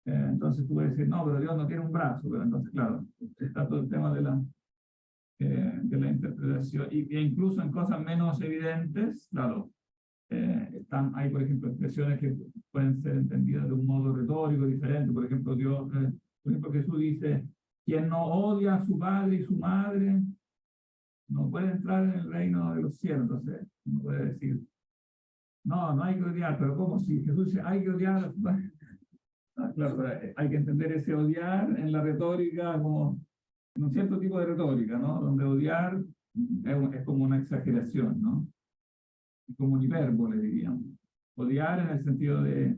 Entonces tú puedes decir, no, pero Dios no tiene un brazo. Pero entonces, claro, está todo el tema de la interpretación. E incluso en cosas menos evidentes, claro, hay, por ejemplo, expresiones que pueden ser entendidas de un modo retórico diferente. Por ejemplo, por ejemplo, Jesús dice, quien no odia a su padre y su madre no puede entrar en el reino de los cielos. Entonces, uno puede decir, no, no hay que odiar, pero ¿cómo si Jesús dice hay que odiar a su padre? Ah, claro, pero hay que entender ese odiar en la retórica como en un cierto tipo de retórica, ¿no? Donde odiar es como una exageración, ¿no? Es como un hipérbole, diríamos. Odiar en el sentido de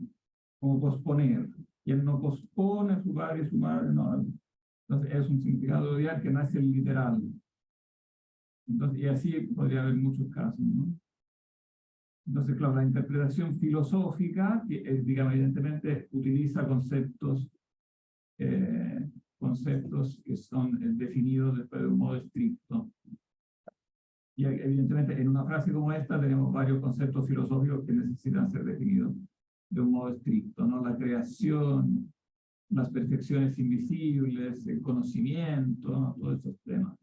como posponer. Quien no pospone a su padre y su madre, no. Entonces es un significado de odiar que nace el literal. Entonces, y así podría haber muchos casos, ¿no? Entonces, claro, la interpretación filosófica, que digamos, evidentemente utiliza conceptos que son definidos después de un modo estricto. Y evidentemente en una frase como esta tenemos varios conceptos filosóficos que necesitan ser definidos de un modo estricto, ¿no? La creación, las perfecciones invisibles, el conocimiento, ¿no? Todos esos temas.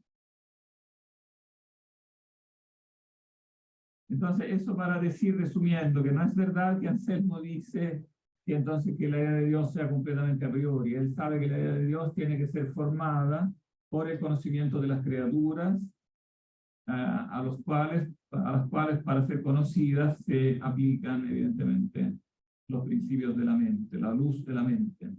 Entonces, eso para decir, resumiendo, que no es verdad que Anselmo dice que entonces que la idea de Dios sea completamente a priori. Él sabe que la idea de Dios tiene que ser formada por el conocimiento de las criaturas, a las cuales para ser conocidas se aplican evidentemente los principios de la mente, la luz de la mente.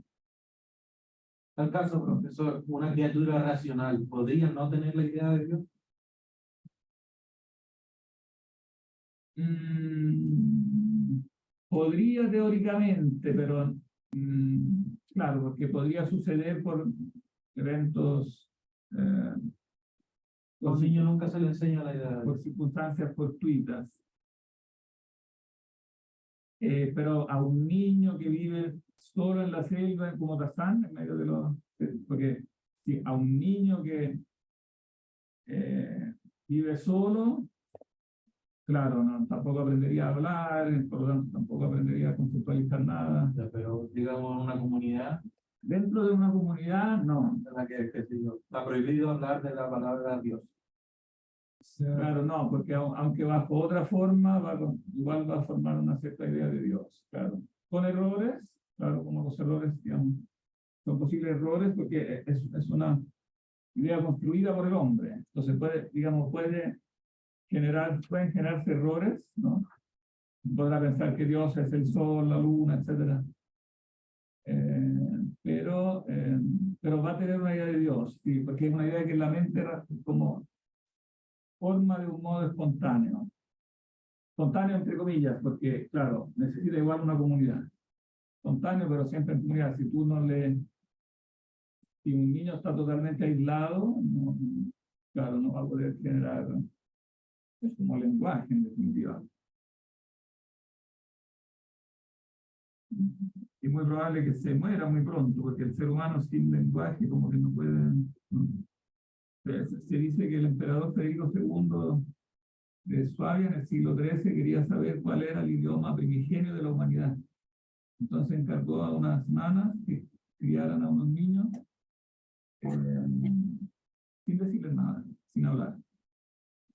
Tal caso, profesor, una criatura racional, ¿podría no tener la idea de Dios? Podría teóricamente, pero claro, porque podría suceder por eventos, A un niño nunca se le enseña la idea de por Dios. circunstancias fortuitas. Pero a un niño que vive solo en la selva, como Tarzán, en medio de los... Porque sí, a un niño que vive solo, claro, no, tampoco aprendería a hablar, por lo tanto tampoco aprendería a conceptualizar nada. Pero, digamos, una comunidad Dentro de una comunidad, no. en la que está prohibido hablar de la palabra de Dios. Claro, no, porque aunque bajo otra forma, igual va a formar una cierta idea de Dios, claro. Con errores, claro, como los errores, digamos, son posibles errores porque es una idea construida por el hombre. Entonces pueden generarse errores, ¿no? Podrá pensar que Dios es el sol, la luna, etc. Pero va a tener una idea de Dios, sí, porque es una idea que la mente como forma de un modo espontáneo. Espontáneo entre comillas, porque, claro, necesita igual una comunidad. Espontáneo, pero siempre en comunidad. Si un niño está totalmente aislado, claro, no va a poder generar como lenguaje, en definitiva. Y muy probable que se muera muy pronto, porque el ser humano sin lenguaje como que no puede... ¿no? Se dice que el emperador Federico II de Suabia en el siglo XIII quería saber cuál era el idioma primigenio de la humanidad. Entonces encargó a unas nanas que criaran a unos niños sin decirles nada, sin hablar.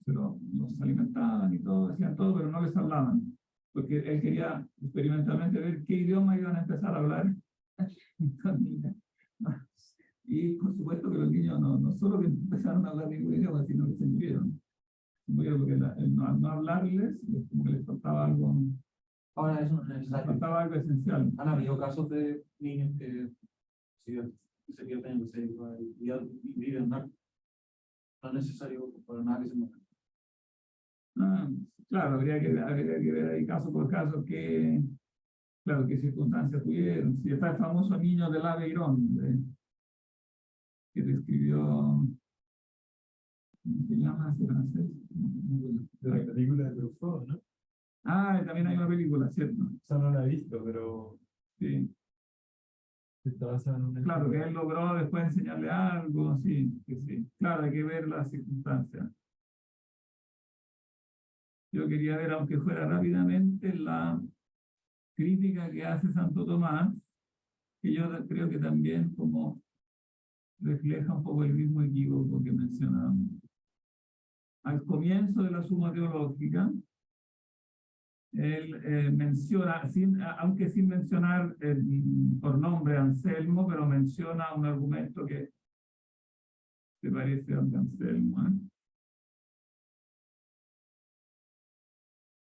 Pero los alimentaban y todo, decían todo, pero no les hablaban, porque él quería experimentalmente ver qué idioma iban a empezar a hablar estos niños. Y por supuesto que los niños no solo que empezaron a hablar ningún idioma, sino que se murieron. Porque no hablarles, como que les faltaba algo. Ahora eso no es Les necesario. faltaba algo esencial. Han habido casos de niños que se pierden en la selva y viven, ¿no? No es necesario para nada que se mueran. Claro, habría que ver ahí caso por caso qué circunstancias tuvieron. Si está el famoso niño del Aveirón, que describió, ¿cómo se llama ese francés? De la película de Truffaut, ¿no? También hay una película, ¿cierto? Esa no la he visto, pero Sí. está basada en una Claro, que historia. él logró después enseñarle algo, sí, que sí. Claro, hay que ver las circunstancias. Yo quería ver, aunque fuera rápidamente, la crítica que hace Santo Tomás, que yo creo que también como refleja un poco el mismo equívoco que mencionábamos. Al comienzo de la Suma Teológica, él menciona, aunque sin mencionar por nombre Anselmo, pero menciona un argumento que ¿Te parece, don Anselmo?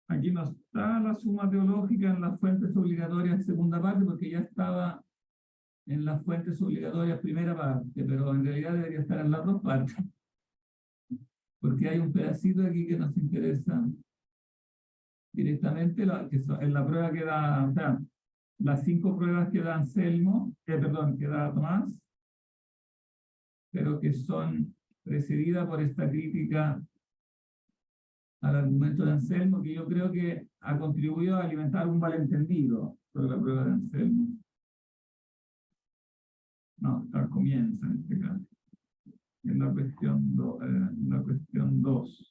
Aquí no está la suma teológica en las fuentes obligatorias segunda parte, porque ya estaba en las fuentes obligatorias primera parte, pero en realidad debería estar en las dos partes, porque hay un pedacito aquí que nos interesa directamente, en la prueba que da, o sea, las 5 pruebas que da Anselmo, perdón, que da Tomás, pero que son precedidas por esta crítica al argumento de Anselmo, que yo creo que ha contribuido a alimentar un malentendido sobre la prueba de Anselmo. No, comienza en este caso. En la cuestión 2.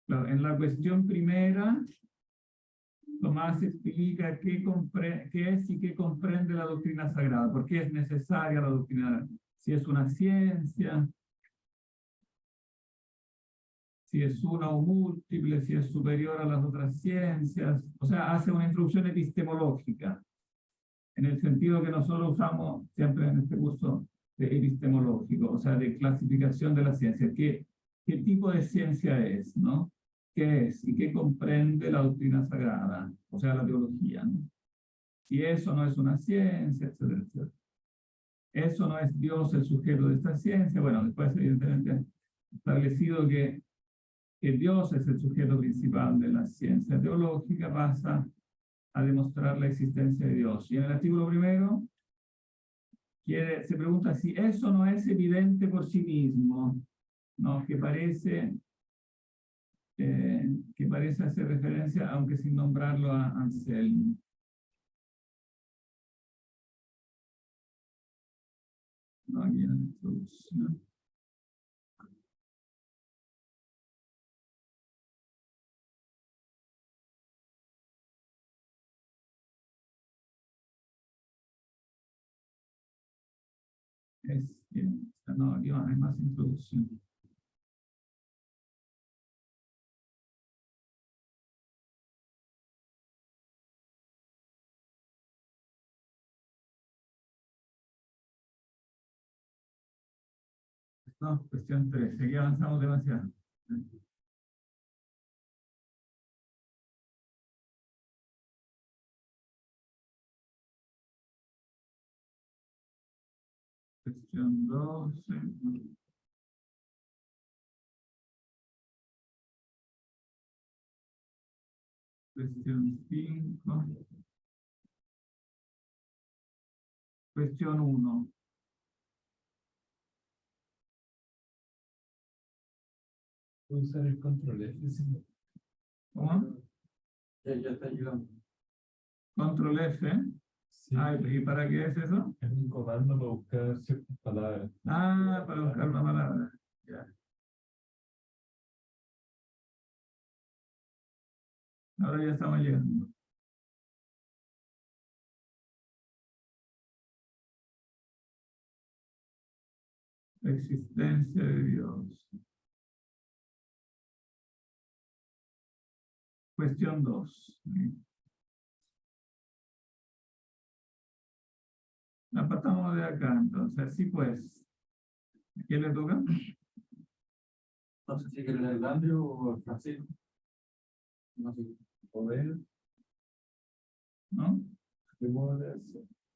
Claro, en la cuestión primera, Tomás explica qué es y qué comprende la doctrina sagrada, por qué es necesaria la doctrina, si es una ciencia, si es una o múltiple, si es superior a las otras ciencias. O sea, hace una introducción epistemológica, en el sentido que nosotros usamos siempre en este curso de epistemológico, o sea, de clasificación de la ciencia. ¿Qué tipo de ciencia es, no? ¿Qué es y qué comprende la doctrina sagrada? O sea, la teología, ¿no? Si eso no es una ciencia, etcétera, etcétera. Eso no es Dios el sujeto de esta ciencia. Bueno, después evidentemente establecido que Dios es el sujeto principal de la ciencia teológica, pasa a demostrar la existencia de Dios. Y en el artículo primero se pregunta si eso no es evidente por sí mismo, ¿no? Que parece hacer referencia, aunque sin nombrarlo, a Anselmo. No, aquí en la introducción. No, aquí hay más introducción. No, cuestión 3. Aquí avanzamos demasiado. Cuestión 12. Cuestión 5. Cuestión 1. ¿Puedo usar el control F? Sí. ¿Cómo? Ya está llegando. Control F. Sí. ¿Y para qué es eso? Es un comando para buscar ciertas palabras. Para buscar una palabra. Ya. Ahora ya estamos llegando. La existencia de Dios. Cuestión 2. La pasamos de acá, entonces. Sí, pues. ¿A quién le toca? No sé si quiere leer el Andrew o Francisco. No sé. Poder, ¿No? ¿qué puedo leer?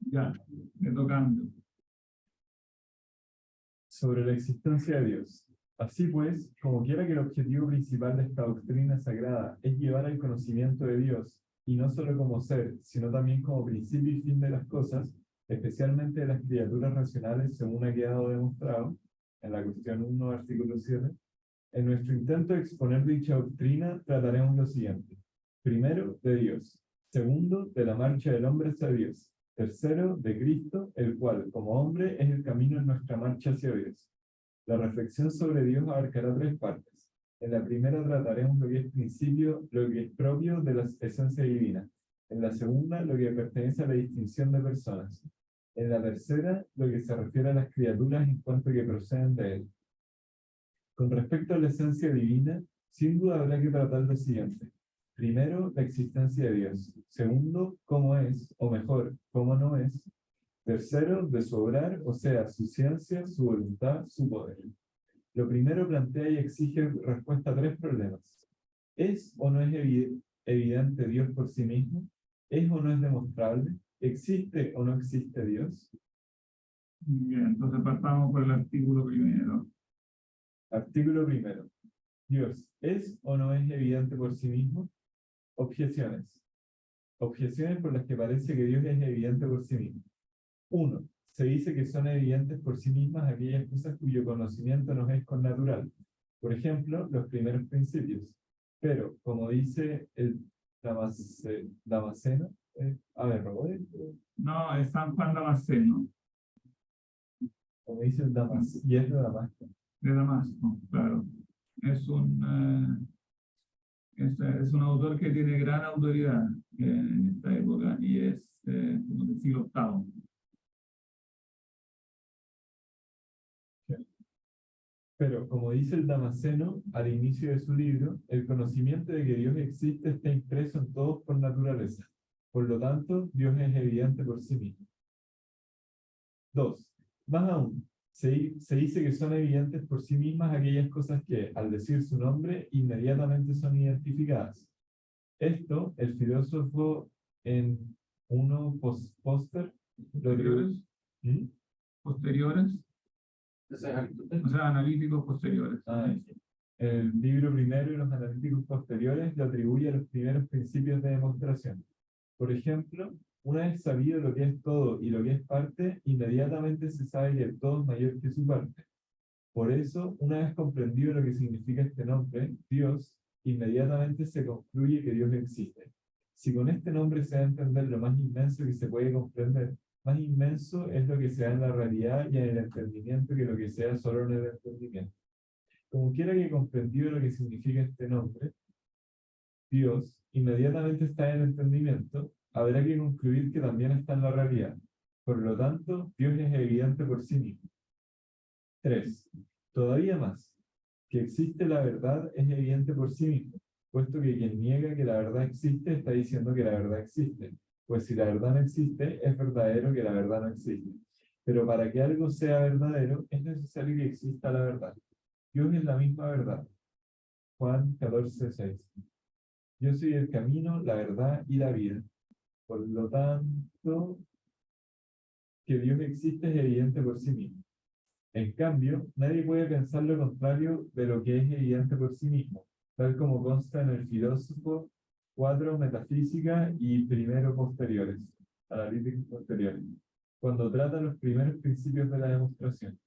Ya, le toca a Andrew. Sobre la existencia de Dios. Así pues, como quiera que el objetivo principal de esta doctrina sagrada es llevar al conocimiento de Dios, y no solo como ser, sino también como principio y fin de las cosas, especialmente de las criaturas racionales, según ha quedado demostrado en la cuestión 1, artículo 7, en nuestro intento de exponer dicha doctrina trataremos lo siguiente. Primero, de Dios. Segundo, de la marcha del hombre hacia Dios. Tercero, de Cristo, el cual, como hombre, es el camino en nuestra marcha hacia Dios. La reflexión sobre Dios abarcará 3 partes. En la primera trataremos lo que es principio, lo que es propio de la esencia divina. En la segunda, lo que pertenece a la distinción de personas. En la tercera, lo que se refiere a las criaturas en cuanto que proceden de él. Con respecto a la esencia divina, sin duda habrá que tratar lo siguiente. Primero, la existencia de Dios. Segundo, cómo es, o mejor, cómo no es. Tercero, de su obrar, o sea, su ciencia, su voluntad, su poder. Lo primero plantea y exige respuesta a tres problemas. ¿Es o no es evidente Dios por sí mismo? ¿Es o no es demostrable? ¿Existe o no existe Dios? Bien, entonces partamos por el artículo primero. Artículo primero. ¿Dios es o no es evidente por sí mismo? Objeciones. Objeciones por las que parece que Dios es evidente por sí mismo. 1. Se dice que son evidentes por sí mismas aquellas cosas cuyo conocimiento nos es connatural. Por ejemplo, los primeros principios. Pero, como dice el Damasceno, No, es San Juan Damasceno, como dice el Damasceno, y es de Damasco. de Damasco, claro. Es un autor que tiene gran autoridad en esta época y es como del siglo VIII. Pero, como dice el Damasceno, al inicio de su libro, el conocimiento de que Dios existe está impreso en todos por naturaleza. Por lo tanto, Dios es evidente por sí mismo. 2. Más aún, se dice que son evidentes por sí mismas aquellas cosas que, al decir su nombre, inmediatamente son identificadas. Esto, el filósofo en uno póster, ¿Posteriores? ¿Mm? Posteriores, Ese es Aristóteles. o sea, analíticos posteriores. El libro primero y los analíticos posteriores le atribuye a los primeros principios de demostración. Por ejemplo, una vez sabido lo que es todo y lo que es parte, inmediatamente se sabe que el todo es mayor que su parte. Por eso, una vez comprendido lo que significa este nombre, Dios, inmediatamente se concluye que Dios existe. Si con este nombre se da a entender lo más inmenso que se puede comprender, más inmenso es lo que se da en la realidad y en el entendimiento que lo que sea solo en el entendimiento. Como quiera que comprendido lo que significa este nombre, Dios, inmediatamente está en el entendimiento, habrá que concluir que también está en la realidad. Por lo tanto, Dios es evidente por sí mismo. 3. Todavía más, que existe la verdad es evidente por sí mismo, puesto que quien niega que la verdad existe está diciendo que la verdad existe, pues si la verdad no existe, es verdadero que la verdad no existe. Pero para que algo sea verdadero, es necesario que exista la verdad. Dios es la misma verdad. Juan 14:6. Yo soy el camino, la verdad y la vida. Por lo tanto, que Dios existe es evidente por sí mismo. En cambio, nadie puede pensar lo contrario de lo que es evidente por sí mismo, tal como consta en el filósofo 4, metafísica y primero posteriores, analíticos posteriores, cuando trata los primeros principios de la demostración.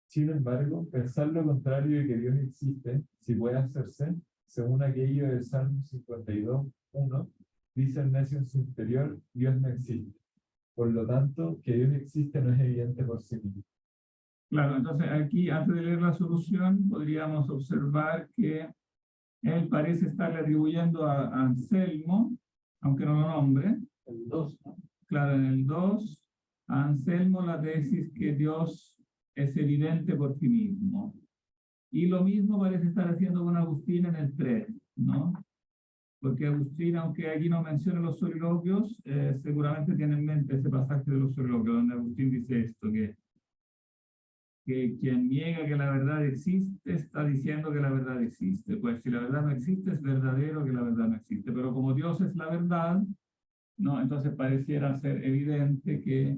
Sin embargo, pensar lo contrario de que Dios existe, si puede hacerse, según aquello del Salmo 52:1, dice el necio en su interior, Dios no existe. Por lo tanto, que Dios existe no es evidente por sí mismo. Claro, entonces aquí, antes de leer la solución, podríamos observar que él parece estarle atribuyendo a Anselmo, aunque no lo nombre. El 2, ¿no? Claro, en el 2, a Anselmo la tesis que Dios es evidente por sí mismo. Y lo mismo parece estar haciendo con Agustín en el 3, ¿no? Porque Agustín, aunque aquí no menciona los soliloquios, seguramente tiene en mente ese pasaje de los soliloquios, donde Agustín dice esto, que quien niega que la verdad existe está diciendo que la verdad existe. Pues si la verdad no existe, es verdadero que la verdad no existe. Pero como Dios es la verdad, ¿no? Entonces pareciera ser evidente que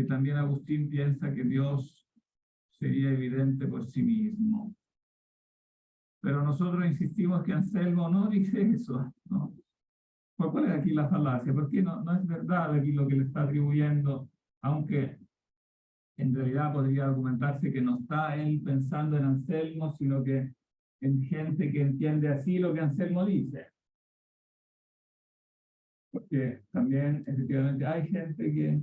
también Agustín piensa que Dios sería evidente por sí mismo. Pero nosotros insistimos que Anselmo no dice eso, ¿no? ¿Cuál es aquí la falacia? Porque no es verdad aquí lo que le está atribuyendo, aunque en realidad podría argumentarse que no está él pensando en Anselmo, sino que en gente que entiende así lo que Anselmo dice. Porque también, efectivamente, hay gente que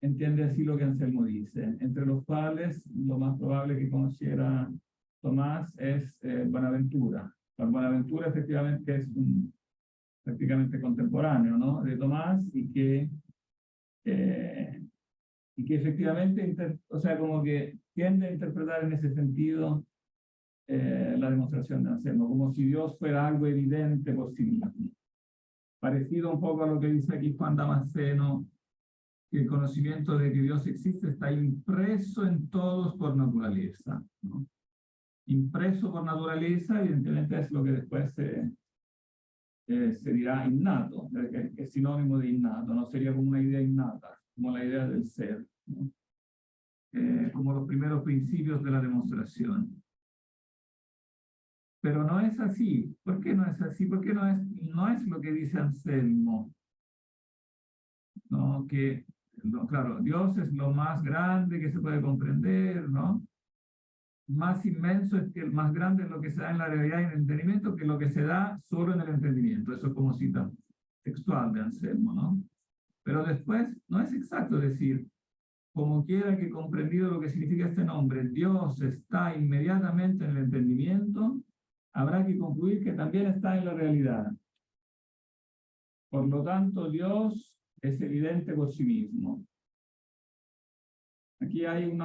entiende así lo que Anselmo dice, entre los cuales lo más probable que conociera Tomás es Buenaventura. Buenaventura efectivamente es prácticamente contemporáneo, ¿no?, de Tomás y que efectivamente, o sea, como que tiende a interpretar en ese sentido la demostración de Anselmo, como si Dios fuera algo evidente por sí mismo. Parecido un poco a lo que dice aquí Juan Damasceno, que el conocimiento de que Dios existe está impreso en todos por naturaleza, ¿no? Impreso por naturaleza, evidentemente es lo que después se dirá innato, es sinónimo de innato, no sería como una idea innata, como la idea del ser, ¿no? Como los primeros principios de la demostración. Pero no es así. ¿Por qué no es así? Porque no es lo que dice Anselmo. ¿No? Que, no, claro, Dios es lo más grande que se puede comprender, ¿no? Más inmenso es que el más grande es lo que se da en la realidad y en el entendimiento que lo que se da solo en el entendimiento. Eso es como cita textual de Anselmo, ¿no? Pero después no es exacto decir, como quiera que comprendido lo que significa este nombre, Dios está inmediatamente en el entendimiento, habrá que concluir que también está en la realidad. Por lo tanto, Dios es evidente por sí mismo. Aquí hay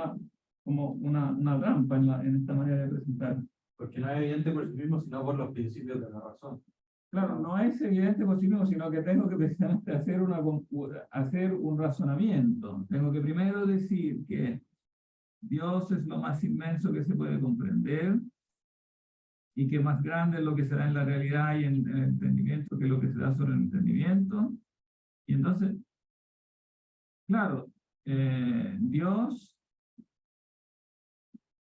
como una trampa en esta manera de presentar. Porque no es evidente por sí mismo, sino por los principios de la razón. Claro, no es evidente por sí mismo, sino que tengo que precisamente hacer un razonamiento. Tengo que primero decir que Dios es lo más inmenso que se puede comprender y que más grande es lo que se da en la realidad y en el entendimiento que lo que se da sobre el entendimiento. Y entonces, claro, Dios,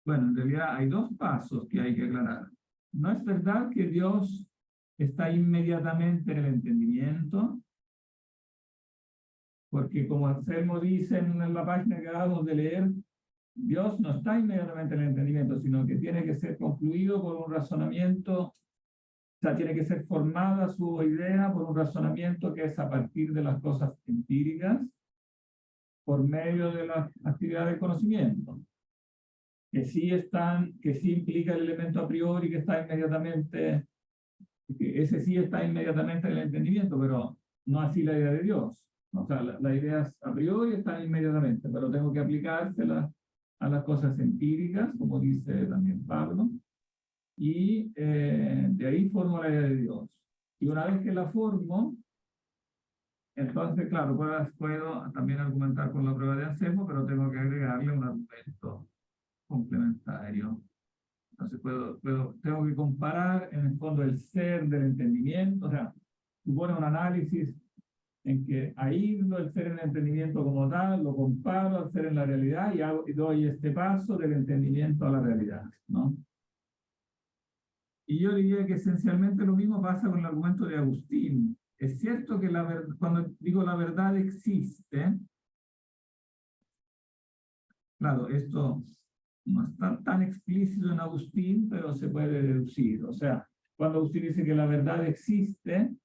bueno, en realidad hay dos pasos que hay que aclarar. No es verdad que Dios está inmediatamente en el entendimiento, porque como Anselmo dice en la página que acabamos de leer, Dios no está inmediatamente en el entendimiento, sino que tiene que ser concluido por un razonamiento, o sea, tiene que ser formada su idea por un razonamiento que es a partir de las cosas empíricas, por medio de las actividades de conocimiento, que sí implica el elemento a priori que está inmediatamente, que ese sí está inmediatamente en el entendimiento, pero no así la idea de Dios. O sea, las ideas a priori están inmediatamente, pero tengo que aplicárselas a las cosas empíricas, como dice también Pablo, y de ahí formo la idea de Dios. Y una vez que la formo, entonces, claro, puedo también argumentar con la prueba de Anselmo, pero tengo que agregarle un argumento complementario. Entonces, tengo que comparar en el fondo el ser del entendimiento, o sea, supone un análisis en que aíslo el ser en el entendimiento como tal, lo comparo al ser en la realidad y doy este paso del entendimiento a la realidad, ¿no? Y yo diría que esencialmente lo mismo pasa con el argumento de Agustín. Es cierto que cuando digo la verdad existe, claro, esto no está tan explícito en Agustín, pero se puede deducir. O sea, cuando Agustín dice que la verdad existe,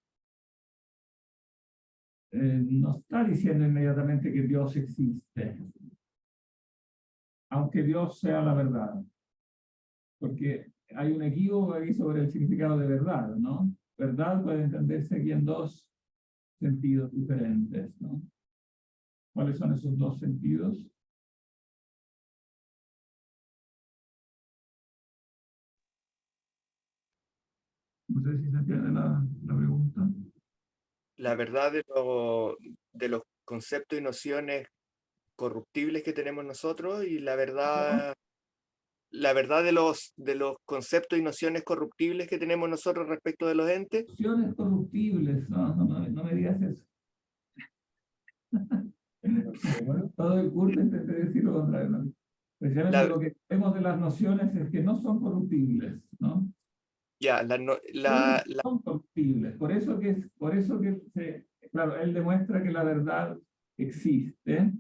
no está diciendo inmediatamente que Dios existe, aunque Dios sea la verdad. Porque hay un equívoco aquí sobre el significado de verdad, ¿no? Verdad puede entenderse aquí en dos sentidos diferentes, ¿no? ¿Cuáles son esos dos sentidos? No sé si se entiende la pregunta. La verdad de los conceptos y nociones corruptibles que tenemos nosotros y la verdad de los conceptos y nociones corruptibles que tenemos nosotros respecto de los entes. Nociones corruptibles, no me digas eso. Todo el curso intenté decir lo contrario, ¿no? Precisamente lo que vemos de las nociones es que no son corruptibles, ¿no? Ya, Son corruptibles. Por eso que claro, él demuestra que la verdad existe.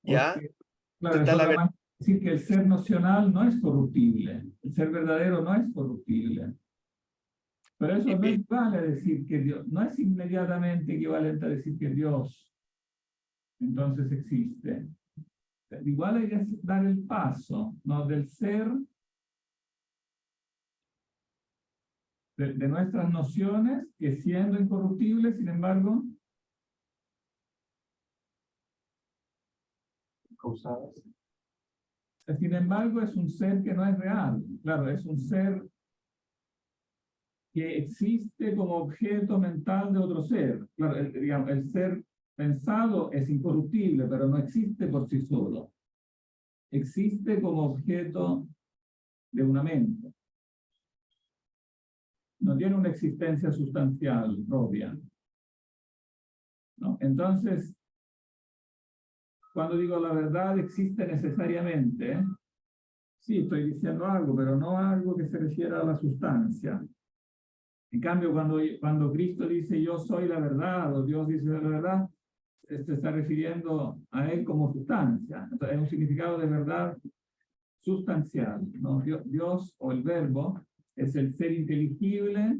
ya, Porque, claro, está eso la va a decir que el ser nocional no es corruptible. El ser verdadero no es corruptible. Pero eso no equivale a decir que Dios, no es inmediatamente equivalente a decir que Dios entonces existe. Igual hay que dar el paso, ¿no? Del ser, de nuestras nociones, que siendo incorruptibles, sin embargo, Causadas. sin embargo, es un ser que no es real. Claro, es un ser que existe como objeto mental de otro ser. Claro, digamos, el ser pensado es incorruptible, pero no existe por sí solo. Existe como objeto de una mente. No tiene una existencia sustancial propia, ¿no? Entonces, cuando digo la verdad existe necesariamente, sí, estoy diciendo algo, pero no algo que se refiera a la sustancia. En cambio, cuando Cristo dice yo soy la verdad, o Dios dice la verdad, se está refiriendo a Él como sustancia. Entonces, es un significado de verdad sustancial, ¿no? Dios o el verbo es el ser inteligible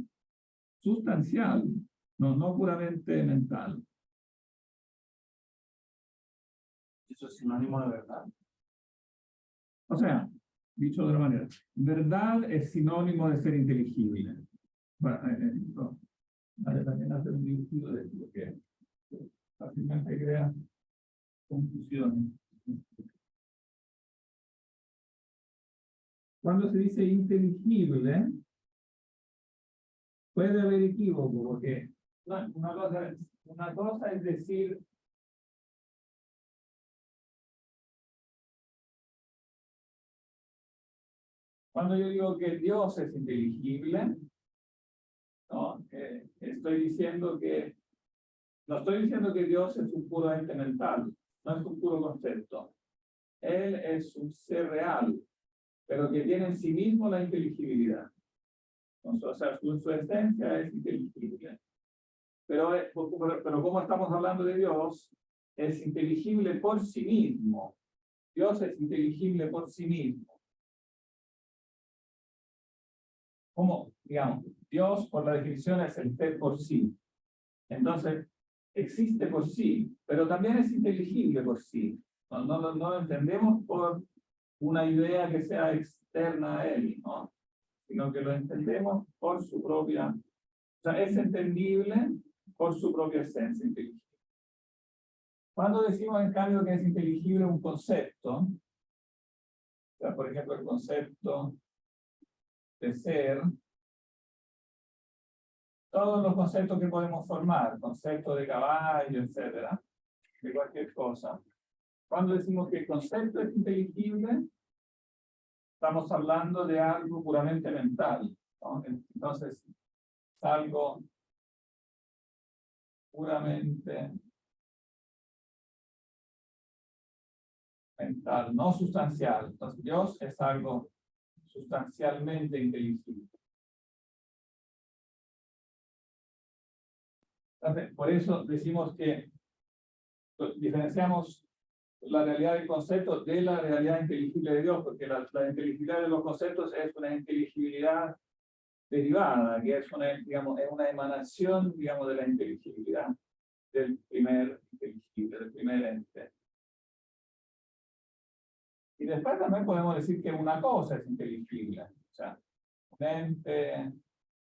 sustancial, no puramente mental. Eso es sinónimo de verdad. O sea, dicho de otra manera, verdad es sinónimo de ser inteligible. Bueno, no, vale la pena hacer un dibujo de lo que fácilmente crea confusión. Cuando se dice inteligible, puede haber equívoco, porque una cosa es decir, cuando yo digo que Dios es inteligible, ¿no? Estoy diciendo que, no estoy diciendo que Dios es un puro ente mental, no es un puro concepto. Él es un ser real, pero que tiene en sí mismo la inteligibilidad. O sea, su esencia es inteligible. Pero como estamos hablando de Dios, es inteligible por sí mismo. Dios es inteligible por sí mismo. Como, digamos, Dios por la definición es el ser por sí. Entonces, existe por sí, pero también es inteligible por sí. No lo entendemos por una idea que sea externa a él, ¿no? Sino que lo entendemos por su propia, o sea, es entendible por su propia esencia inteligible. Cuando decimos en cambio que es inteligible un concepto, o sea, por ejemplo, el concepto de ser, todos los conceptos que podemos formar, concepto de caballo, etcétera, de cualquier cosa. Cuando decimos que el concepto es inteligible, estamos hablando de algo puramente mental, ¿no? Entonces, es algo puramente mental, no sustancial. Entonces, Dios es algo sustancialmente inteligible. Entonces, por eso decimos que diferenciamos la realidad del concepto de la realidad inteligible de Dios, porque la inteligibilidad de los conceptos es una inteligibilidad derivada, que es una, digamos, es una emanación, digamos, de la inteligibilidad del primer inteligible, del primer ente. Y después también podemos decir que una cosa es inteligible, o sea, un ente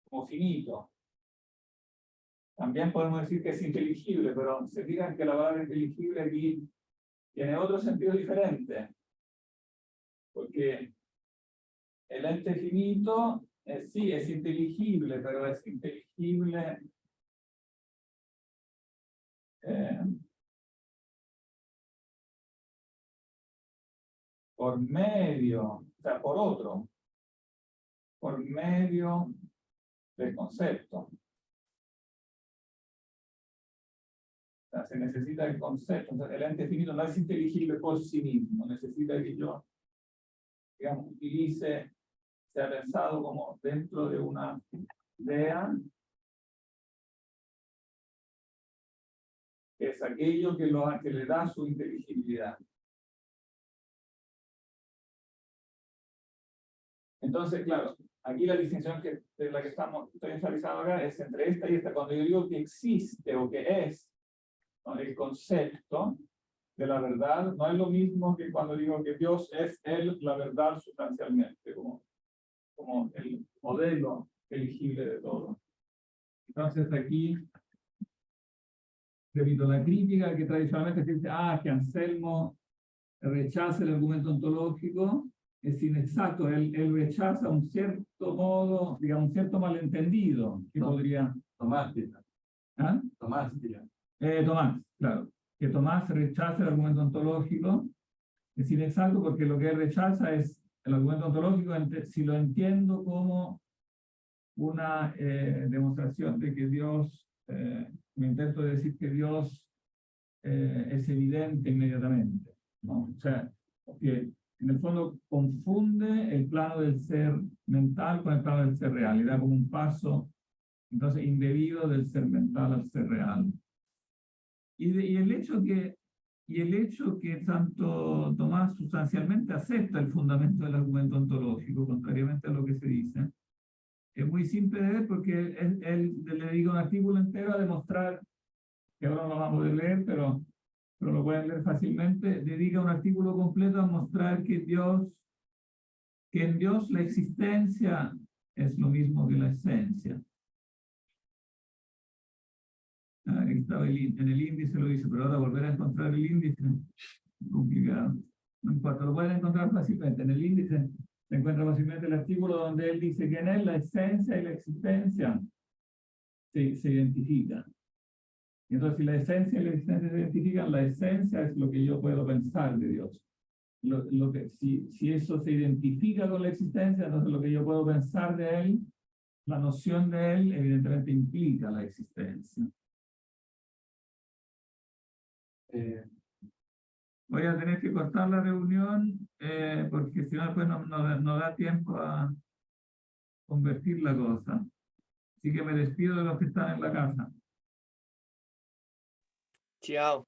como finito. También podemos decir que es inteligible, pero se fijan que la palabra inteligible aquí tiene otro sentido diferente. Porque el ente finito sí es inteligible, pero es inteligible por medio, o sea, por medio del concepto. O sea, se necesita el concepto. Entonces, el ente finito no es inteligible por sí mismo. Necesita que yo, digamos, utilice, sea pensado como dentro de una idea, que es aquello que le da su inteligibilidad. Entonces, claro, aquí la distinción de la que estoy enfatizando acá es entre esta y esta. Cuando yo digo que existe o que es, ¿no?, el concepto de la verdad, no es lo mismo que cuando digo que Dios es la verdad sustancialmente, como el modelo elegible de todo. Entonces aquí, debido a la crítica que tradicionalmente se dice, que Anselmo rechaza el argumento ontológico, es inexacto. Él rechaza un cierto modo, digamos, un cierto malentendido que No. podría... Tomás, dirá. ¿Ah? Tomás, dirá. Tomás, claro. Que Tomás rechaza el argumento ontológico es inexacto porque lo que él rechaza es el argumento ontológico si lo entiendo como una demostración de que Dios, me intento decir que Dios es evidente inmediatamente, ¿no? O sea, que en el fondo confunde el plano del ser mental con el plano del ser real y da como un paso, entonces, indebido del ser mental al ser real. Y el hecho que tanto Tomás sustancialmente acepta el fundamento del argumento ontológico, contrariamente a lo que se dice, es muy simple de ver porque él le dedica un artículo entero a demostrar, que ahora no lo vamos a poder leer, pero lo pueden leer fácilmente, dedica un artículo completo a mostrar que en Dios la existencia es lo mismo que la esencia. Aquí estaba en el índice, lo dice, pero ahora volver a encontrar el índice es complicado. No importa, lo pueden encontrar fácilmente. En el índice se encuentra fácilmente el artículo donde él dice que en él la esencia y la existencia se identifican. Y entonces, si la esencia y la existencia se identifican, la esencia es lo que yo puedo pensar de Dios. Si eso se identifica con la existencia, entonces lo que yo puedo pensar de él, la noción de él, evidentemente implica la existencia. Voy a tener que cortar la reunión porque si no después no da tiempo a convertir la cosa. Así que me despido de los que están en la casa. Chao.